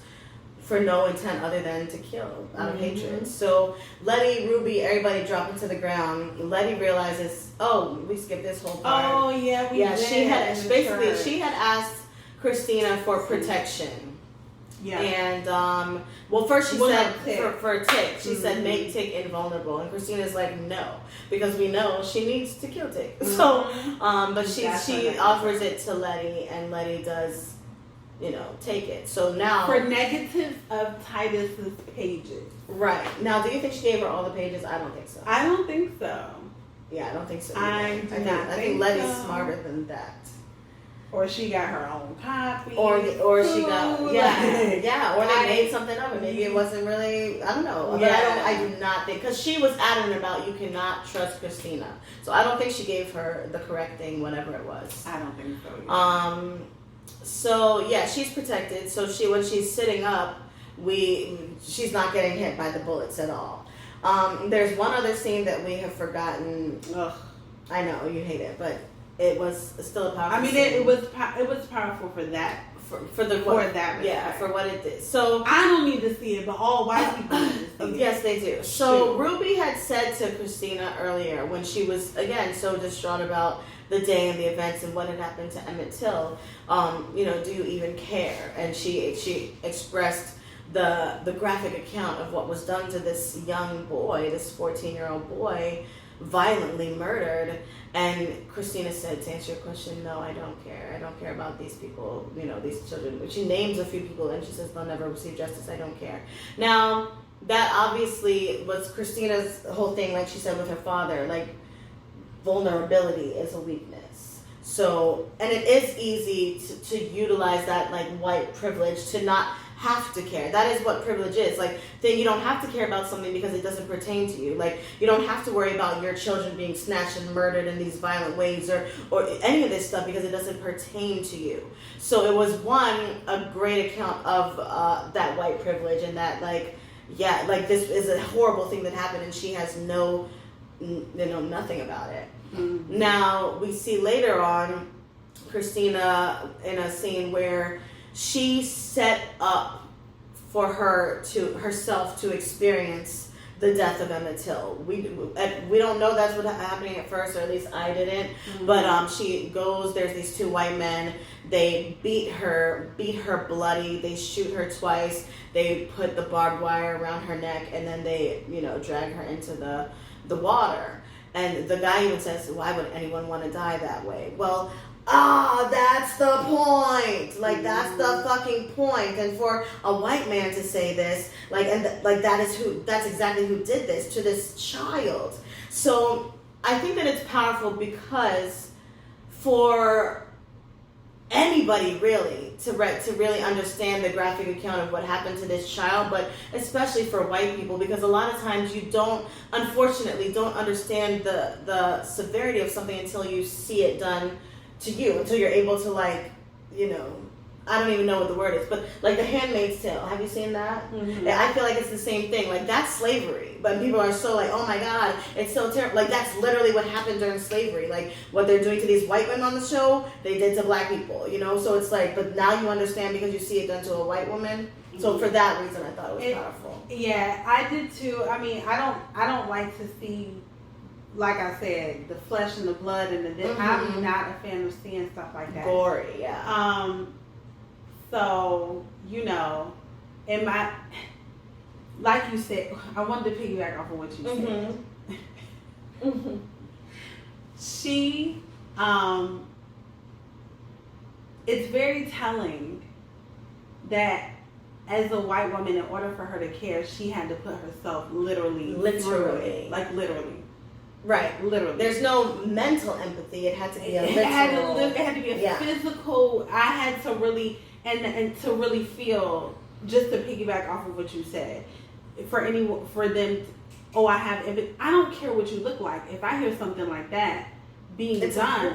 B: for no intent other than to kill out of hatred. So Letty, Ruby, everybody drop into the ground. Letty realizes, oh, we skipped this whole part.
A: Oh yeah, we did.
B: She had asked Christina for protection.
A: Yeah.
B: And first she said for Tick, she said make Tick invulnerable, and Christina's like no, because we know she needs to kill Tick. So, but she offers it to Letty, and Letty does, take it. So now
A: for negatives of Titus's pages.
B: Right now, do you think she gave her all the pages? I don't think so.
A: I don't think so.
B: Yeah, I don't think so.
A: I think
B: Letty's smarter than that.
A: Or she got her own copy.
B: Or she got, or they made something of it. Maybe it wasn't really, I don't know. But I do not think, because she was adamant about you cannot trust Christina. So I don't think she gave her the correct thing, whatever it was.
A: I don't think so either.
B: So yeah, she's protected. So when she's sitting up, she's not getting hit by the bullets at all. There's one other scene that we have forgotten.
A: Ugh.
B: I know, you hate it, but it was still a powerful scene.
A: it was powerful for that. For
B: what it did. So
A: I don't need to see it, but all white people need to see it.
B: Yes, they do. So Ruby had said to Christina earlier, when she was again so distraught about the day and the events and what had happened to Emmett Till, do you even care? And she expressed the graphic account of what was done to this young boy, this 14-year-old boy, violently murdered. And Christina said, to answer your question, no, I don't care. I don't care about these people, these children. She names a few people and she says they'll never receive justice. I don't care. Now, that obviously was Christina's whole thing, like she said with her father, like vulnerability is a weakness. So, and it is easy to utilize that like white privilege to not have to care. That is what privilege is. Like, you don't have to care about something because it doesn't pertain to you. Like, you don't have to worry about your children being snatched and murdered in these violent ways or any of this stuff because it doesn't pertain to you. So it was a great account of that white privilege and that this is a horrible thing that happened and she has nothing about it. Mm-hmm. Now we see later on Christina in a scene where she set up for herself to experience the death of Emmett Till. We don't know that's what happening at first, or at least I didn't. Mm-hmm. But she goes. There's these two white men. They beat her bloody. They shoot her twice. They put the barbed wire around her neck, and then they drag her into the water. And the guy even says, "Why would anyone want to die that way?" Well. That's the point. Like, that's the fucking point. And for a white man to say this, that's exactly who did this to this child. So I think that it's powerful because for anybody really to really understand the graphic account of what happened to this child, but especially for white people, because a lot of times you unfortunately don't understand the severity of something until you see it done to you, until you're able to I don't even know what the word is, but like The Handmaid's Tale. Have you seen that? Mm-hmm. I feel like it's the same thing. Like, that's slavery, but people are so like, oh my God, it's so terrible. Like, that's literally what happened during slavery. Like, what they're doing to these white women on the show, they did to black people. So it's like, but now you understand because you see it done to a white woman. So for that reason, I thought it was powerful.
A: Yeah, I did too. I mean, I don't like to see, like I said, the flesh and the blood and the death. Mm-hmm. I'm not a fan of seeing stuff like that.
B: Gory, yeah.
A: So, like you said, I wanted to piggyback off of what you said. Mm-hmm. She, it's very telling that as a white woman, in order for her to care, she had to put herself literally. Like, literally.
B: Right, literally. There's no mental empathy. It had to be a literal.
A: It had to be a physical. I had to really and to really feel. Just to piggyback off of what you said, for them. I have empathy. I don't care what you look like. If I hear something like that being done,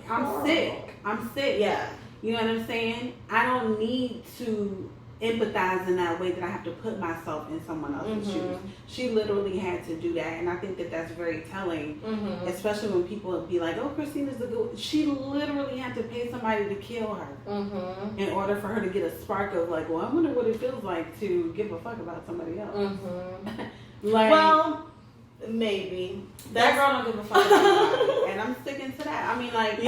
A: I'm sick. I'm sick.
B: Yeah.
A: You know what I'm saying? I don't need to empathize in that way that I have to put myself in someone else's shoes. She literally had to do that, and I think that that's very telling, especially when people be like, "Oh, Christina's a good." She literally had to pay somebody to kill her in order for her to get a spark of like, "Well, I wonder what it feels like to give a fuck about somebody else."
B: Well, maybe
A: that girl don't give a fuck about anybody, and I'm sticking to that. I mean, like,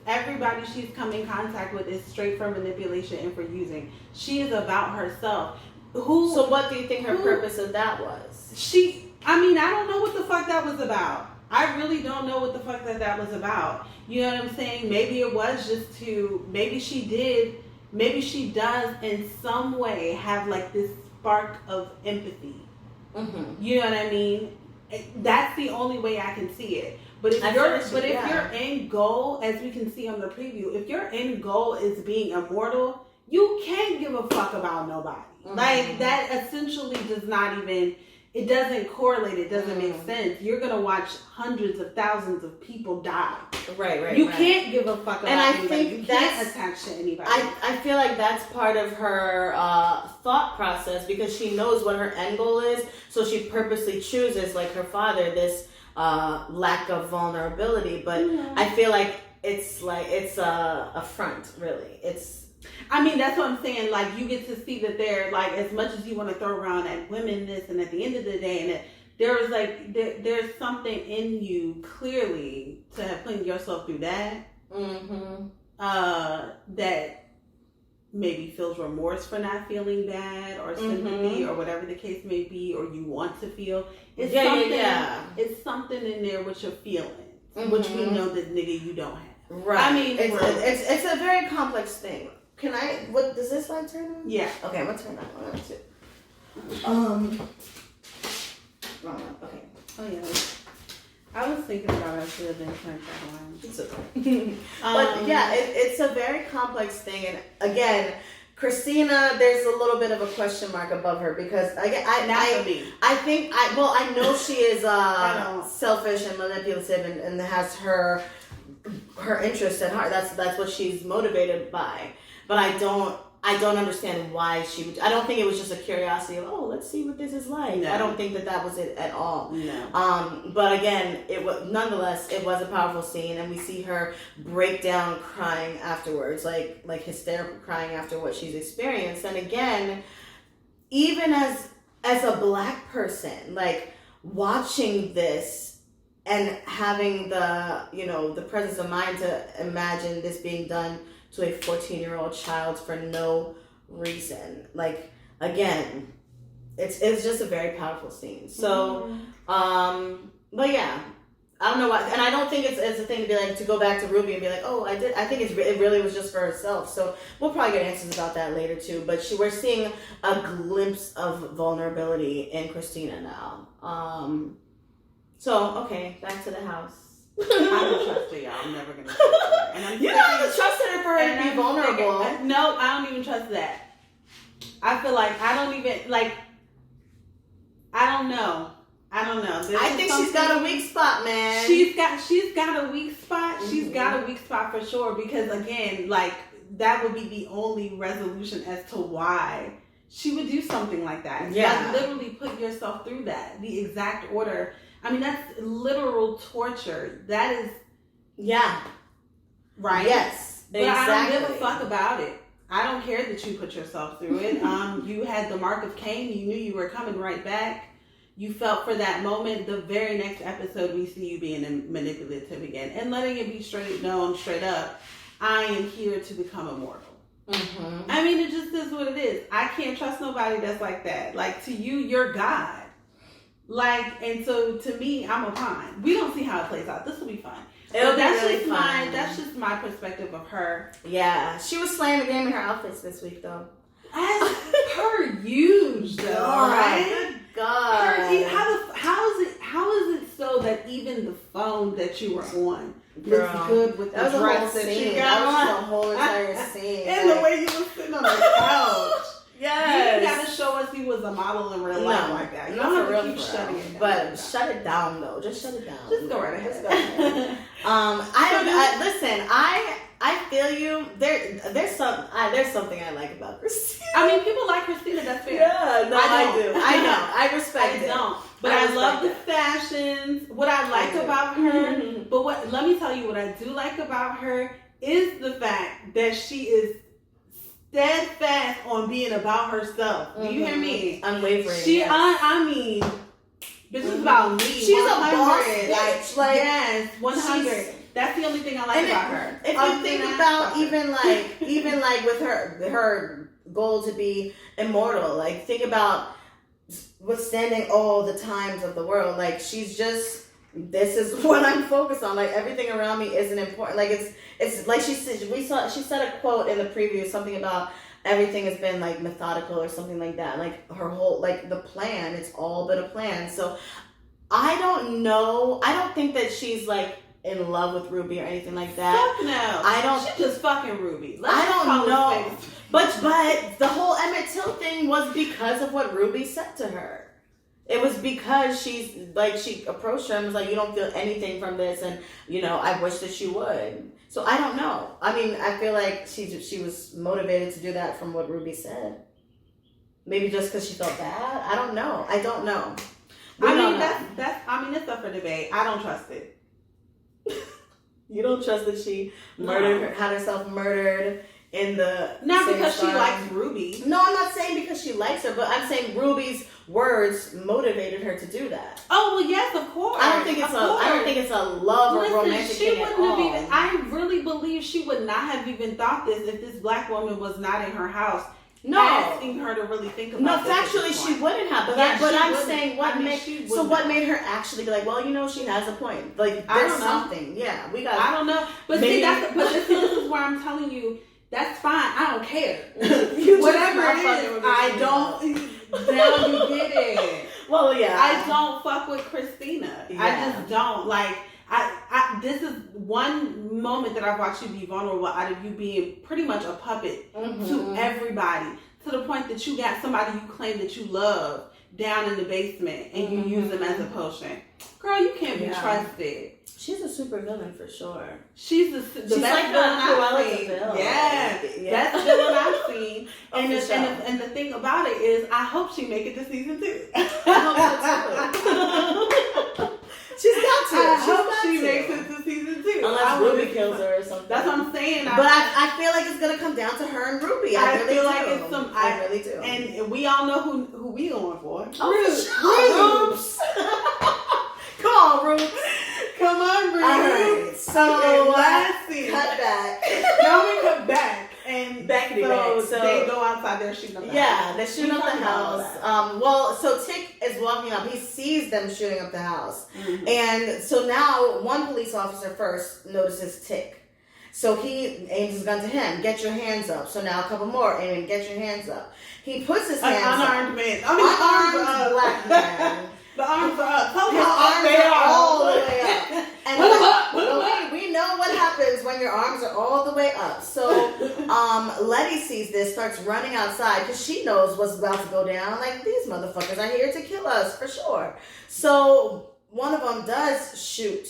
A: everybody she's come in contact with is straight for manipulation and for using. She is about herself.
B: So what do you think her purpose of that was?
A: I don't know what the fuck that was about. I really don't know what the fuck that was about. You know what I'm saying? Maybe it was just maybe she does in some way have like this spark of empathy. You know what I mean? That's the only way I can see it. But if your end goal, as we can see on the preview, if your end goal is being immortal, you can't give a fuck about nobody. Like, that essentially does not even, it doesn't correlate. It doesn't make sense. You're going to watch hundreds of thousands of people die.
B: Right.
A: You can't give a fuck about anybody.
B: Think
A: you can't attach to anybody.
B: I feel like that's part of her thought process, because she knows what her end goal is. So she purposely chooses, like her father, this lack of vulnerability. But I feel like it's a front, really.
A: That's what I'm saying. Like, you get to see that they're like, as much as you want to throw around at women this, and at the end of the day, and there's like there's something in you clearly to have put yourself through that. That maybe feels remorse for not feeling bad, or sympathy, or whatever the case may be, or you want to feel. It's It's something in there with your feelings, which we know that nigga you don't have.
B: Right. It's a very complex thing. Can I? What does this light turn on?
A: Yeah.
B: Okay, I'm gonna turn that one on too. Wrong one. Okay.
A: Oh yeah. I was thinking about it. I should have been turned that on.
B: It's okay. But yeah, it's a very complex thing, and again, Christina, there's a little bit of a question mark above her, because I know she is selfish and manipulative, and has her interest at heart. That's what she's motivated by. But I don't understand why she would. I don't think it was just a curiosity of, let's see what this is like. No. I don't think that was it at all.
A: No.
B: But again, nonetheless, it was a powerful scene, and we see her break down crying afterwards, like hysterical crying after what she's experienced. And again, even as as a Black person, like watching this and having the, you know, the presence of mind to imagine this being done to a 14-year-old child for no reason. Like, again, it's just a very powerful scene. So, but yeah, I don't know why, and I don't think it's a thing to be like, to go back to Ruby and be like, oh, I think it really was just for herself. So we'll probably get answers about that later too. But we're seeing a glimpse of vulnerability in Christina now. So okay, back to the house.
A: I don't trust her, y'all. I'm never gonna trust her. And
B: you don't even trust her for her to be vulnerable.
A: No, I don't even trust that. I feel like I don't even like. I don't know.
B: I think she's got a weak spot, man.
A: She's got a weak spot. Mm-hmm. She's got a weak spot for sure. Because again, like that would be the only resolution as to why she would do something like that.
B: Yeah,
A: like, literally put yourself through that. The exact order. I mean, that's literal torture. That is.
B: Yeah.
A: Right.
B: Yes.
A: But exactly. I don't give a fuck about it. I don't care that you put yourself through it. You had the mark of Cain. You knew you were coming right back. You felt for that moment. The very next episode, we see you being manipulative again and letting it be straight up. I am here to become immortal. Mm-hmm. I mean, it just is what it is. I can't trust nobody that's like that. Like, to you, you're God. Like, and so to me, I'm a fine. We don't see how it plays out. This will be fine. That's just my perspective of her.
B: Yeah, she was slaying the game in her outfits this week, though.
A: As her huge, though, right?
B: Good God.
A: How is it so that even the phone that you were on looks good with the dress that you got on?
B: That was the whole entire scene.
A: And the way you were sitting on the couch.
B: Yes.
A: You gotta show us he was a model in real life like that. You don't have to keep shutting it down.
B: But shut it down, though. Just shut it down.
A: Just go right ahead.
B: Listen, I feel you. There's something I like about Christina.
A: I mean, people like Christina. That's fair.
B: Yeah, no, I do. I know. I respect it.
A: I don't. But I love the fashions. What I like about her. But let me tell you what I do like about her is the fact that she is steadfast on being about herself. Do you hear me?
B: Unwavering.
A: I mean, this is about me.
B: She's 100. A boss. Like
A: yes, 100. That's the only thing I like about her.
B: If you think about even like with her goal to be immortal, like think about withstanding all the times of the world. Like she's just, this is what I'm focused on. Like everything around me isn't important. Like it's like she said a quote in the preview, something about everything has been like methodical or something like that. Like her whole, like the plan, it's all been a plan. So I don't know. I don't think that she's like in love with Ruby or anything like that.
A: Fuck no.
B: I don't.
A: She's just fucking Ruby.
B: I don't know. But the whole Emmett Till thing was because of what Ruby said to her. It was because she approached her and was like, you don't feel anything from this, and I wish that you would. So I don't know. I mean, I feel like she was motivated to do that from what Ruby said. Maybe just because she felt bad. I don't know.
A: It's up for debate. I don't trust it.
B: You don't trust that she had herself murdered in the
A: not because she likes Ruby.
B: No, I'm not saying because she likes her, but I'm saying Ruby's words motivated her to do that.
A: Oh well, yes, of course.
B: I don't think it's a love or romantic thing at all.
A: I really believe she would not have even thought this if this black woman was not in her house.
B: No,
A: asking her to really think about.
B: No, factually, she wouldn't have. But I'm saying what made her actually be like, well, she has a point. Like there's something. Yeah, we got.
A: I don't know, but this is where I'm telling you. That's fine. I don't care. Whatever it is, I don't. Now you get it.
B: Well, yeah.
A: I don't fuck with Christina. Yeah. I just don't. Like, this is one moment that I've watched you be vulnerable out of you being pretty much a puppet to everybody. To the point that you got somebody you claim that you love down in the basement and you use them as a potion. Girl, you can't be trusted.
B: She's a super villain for sure.
A: She's the best villain I've seen. Yeah, best villain I've seen. And the thing about it is, I hope she make it to season 2.
B: I hope so too. She's got to.
A: I hope she makes it to season 2.
B: Unless Ruby kills her or something.
A: That's what I'm saying.
B: But I feel like it's gonna come down to her and Ruby. I really
A: feel
B: do.
A: like it's some.
B: I really do.
A: And we all know who we going for.
B: Rubes. Come on, Rubes.
A: Come on, Rubes.
B: All right. So
A: let's see.
B: Cut back.
A: Now we cut back. And
B: so
A: they go outside there shooting up the house.
B: Yeah, they're shooting up the house. So Tick is walking up. He sees them shooting up the house. Mm-hmm. And so now one police officer first notices Tick. So he aims his gun to him. Get your hands up. So now a couple more aiming. Get your hands up. He puts his hands up.
A: Unarmed man.
B: Unarmed black man.
A: The arms are up.
B: His arms are all the way up. And we know what happens when your arms are all the way up. So Letty sees this, starts running outside because she knows what's about to go down. Like, these motherfuckers are here to kill us for sure. So one of them does shoot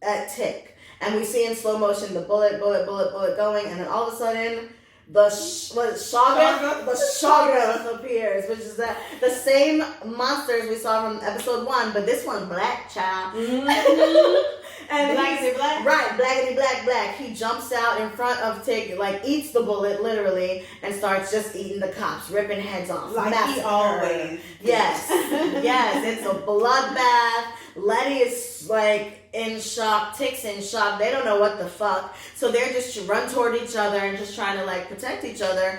B: at Tick. And we see in slow motion the bullet going. And then all of a sudden, the Shoggoth appears, which is the same monsters we saw from episode 1, but this one black, child. Mm-hmm. And
A: blackity black.
B: Right, blackity black. He jumps out in front of Tick, like eats the bullet literally, and starts just eating the cops, ripping heads off.
A: Like he always.
B: Yes, it's a bloodbath. Letty is like in shock. Tick's in shock. They don't know what the fuck. So they're just run toward each other and just trying to like protect each other.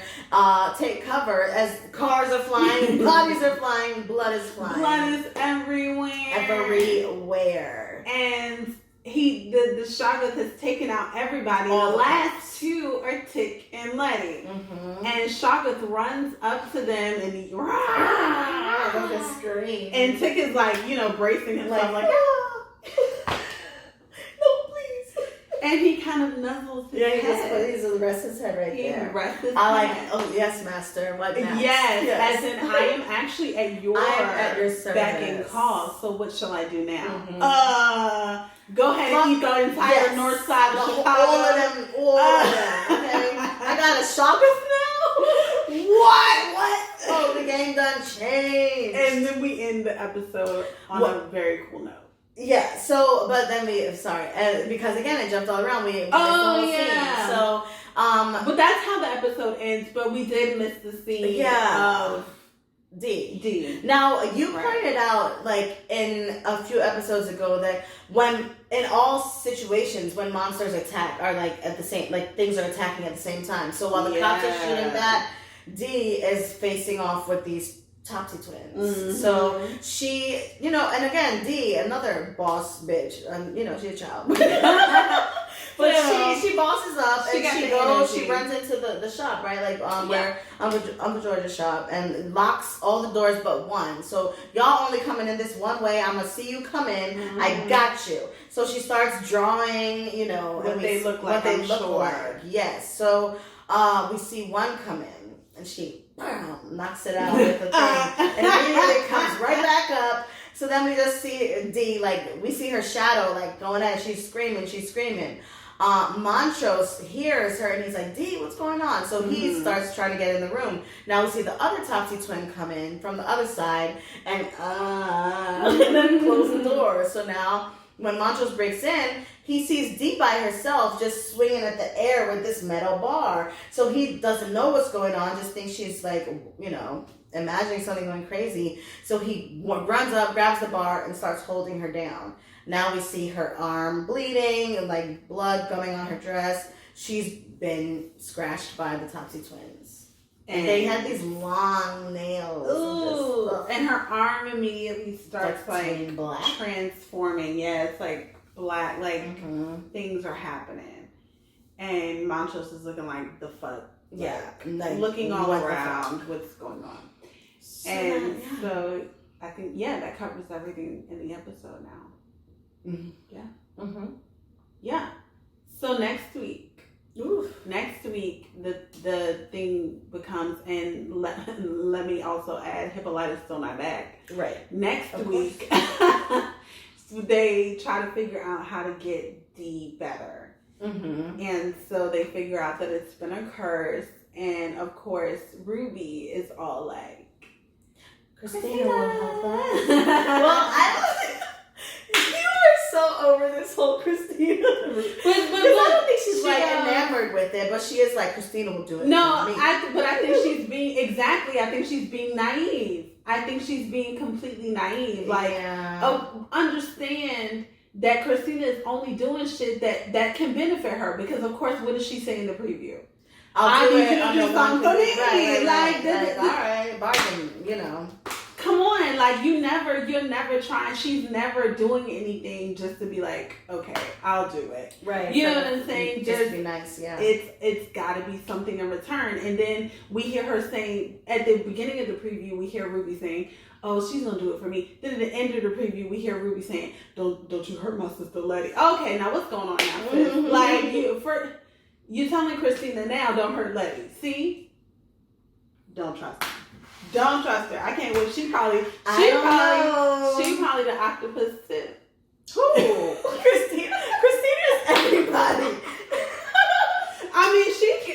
B: Take cover as cars are flying, bodies are flying, blood is flying.
A: Blood is everywhere.
B: Everywhere.
A: And the Shoggoth has taken out everybody. The last two are Tick and Letty. Mm-hmm. And Shoggoth runs up to them and he
B: like a scream.
A: And Tick is like, bracing himself like no, please. And he kind of nuzzles his head.
B: He rests his head right there.
A: He rests his
B: head. Oh, yes, master. What now?
A: Yes, as in I am actually at your
B: service.
A: Beck and call. So what shall I do now? Mm-hmm. Go ahead and eat the entire north side of Chicago.
B: All of them. Okay. I got a Shoggoth now? What? Oh, the game done changed.
A: And then we end the episode on a very cool note.
B: Yeah, so, but then because again, it jumped all around. We missed the whole scene. So,
A: but that's how the episode ends, but we did miss the scene of D.
B: Now, you pointed out, like, in a few episodes ago that in all situations, when monsters attack are, like, at the same, like, things are attacking at the same time. So while the cops are shooting that, D is facing off with these Topsy twins. Mm-hmm. So she, and again, D, another boss bitch. She's a child. But she bosses up and she goes, she runs into the shop, right? Like where Uncle George's shop, and locks all the doors but one. So y'all only coming in this one way. I'm gonna see you come in. Mm-hmm. I got you. So she starts drawing,
A: what they look like.
B: Yes. So we see one come in and she knocks it out with the thing, and immediately comes right back up. So then we just see D, like, we see her shadow, like, going at it. She's screaming. Montrose hears her, and he's like, D, what's going on? So he starts trying to get in the room. Now we see the other Topsy twin come in from the other side, and then close the door. So now, when Montrose breaks in, he sees D by herself just swinging at the air with this metal bar. So he doesn't know what's going on, just thinks she's like, imagining something going crazy. So he runs up, grabs the bar, and starts holding her down. Now we see her arm bleeding and like blood going on her dress. She's been scratched by the Topsy twins. And they had these long nails.
A: Ooh. And her arm immediately starts like
B: black.
A: Transforming. Yeah, it's like black, like things are happening. And Montrose is looking like the fuck. Like looking all around what's going on. So I think that covers everything in the episode now. Mm-hmm. Yeah. Mm-hmm. Yeah. So next week, the thing becomes, and let me also add, Hippolyta's still not back.
B: Right.
A: Next week, they try to figure out how to get D better. Mm-hmm. And so they figure out that it's been a curse. And of course, Ruby is all like, Christina will help us.
B: Well, you were so so over this whole Christina.
A: But
B: I don't think she's like enamored with it, but she is like, Christina will do it.
A: No, but I think she's being I think she's being naive. I think she's being completely naive. Like, understand that Christina is only doing shit that can benefit her, because of course, what does she say in the preview? I need you to do something for me. Like,
B: all right, bargain. You know.
A: Come on, like you're never trying. She's never doing anything just to be like, okay, I'll do it.
B: Right.
A: You know what I'm saying?
B: Just to be nice, yeah.
A: It's got to be something in return. And then we hear her saying at the beginning of the preview, we hear Ruby saying, "Oh, she's gonna do it for me." Then at the end of the preview, we hear Ruby saying, "Don't you hurt my sister Letty." Okay, now what's going on now? Mm-hmm. Like you telling Christina now, don't hurt Letty. See, don't trust her. Don't trust her. I can't wait. She probably the octopus too.
B: Who? Christina's everybody.
A: I mean,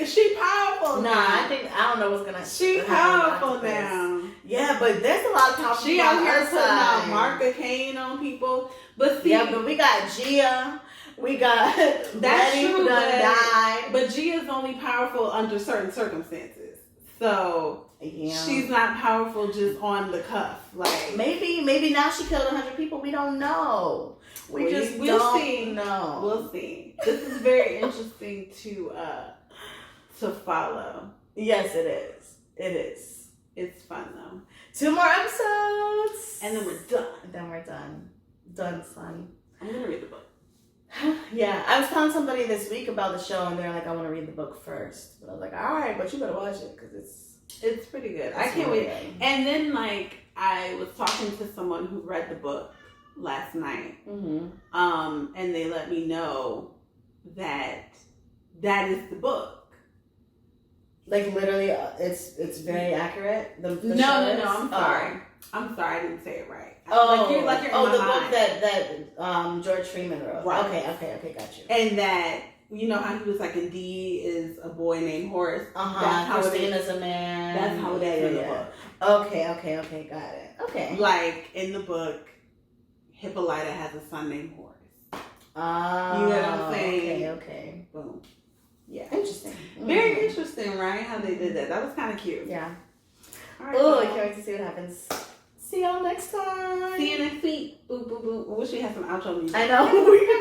A: she powerful.
B: Nah, I don't know what's gonna.
A: She powerful now.
B: Yeah, but there's a lot of powerful.
A: She out here putting out marcocaine on people. But see,
B: yeah, but we got Gia. We got
A: that's
B: Letty
A: true.
B: Died.
A: But Gia's only powerful under certain circumstances. So. Yeah. She's not powerful just on the cuff. Like
B: maybe now she killed 100 people. We don't know. We'll don't know.
A: We'll see. This is very interesting to follow.
B: Yes, it is. It is.
A: It's fun though.
B: 2 more episodes,
A: and then we're done.
B: Done, son.
A: I'm gonna read the book.
B: Yeah, I was telling somebody this week about the show, and they're like, "I want to read the book first." But I was like, "All right, but you better watch it because
A: it's pretty good. I can't wait." And then, like, I was talking to someone who read the book last night, and they let me know that is the book.
B: Like, literally, it's very accurate. The
A: no. I'm sorry. I didn't say it right.
B: You're
A: in
B: the
A: my
B: book that George Freeman wrote.
A: Right.
B: Okay, got you.
A: And that. You know how he was like, and D is a boy named Horace.
B: That's how Christina's a man.
A: That's how it is in the book.
B: Okay, got it. Okay.
A: Like in the book, Hippolyta has a son named Horace. You know what I'm saying?
B: Okay.
A: Boom. Yeah.
B: Interesting.
A: Very interesting, right? How they did that. That was kind of cute.
B: Yeah.
A: All right.
B: Oh, I can't wait to see what happens. See y'all next time.
A: See you next week. Boo, boo, boo. I wish we had some outro music.
B: I know. We had.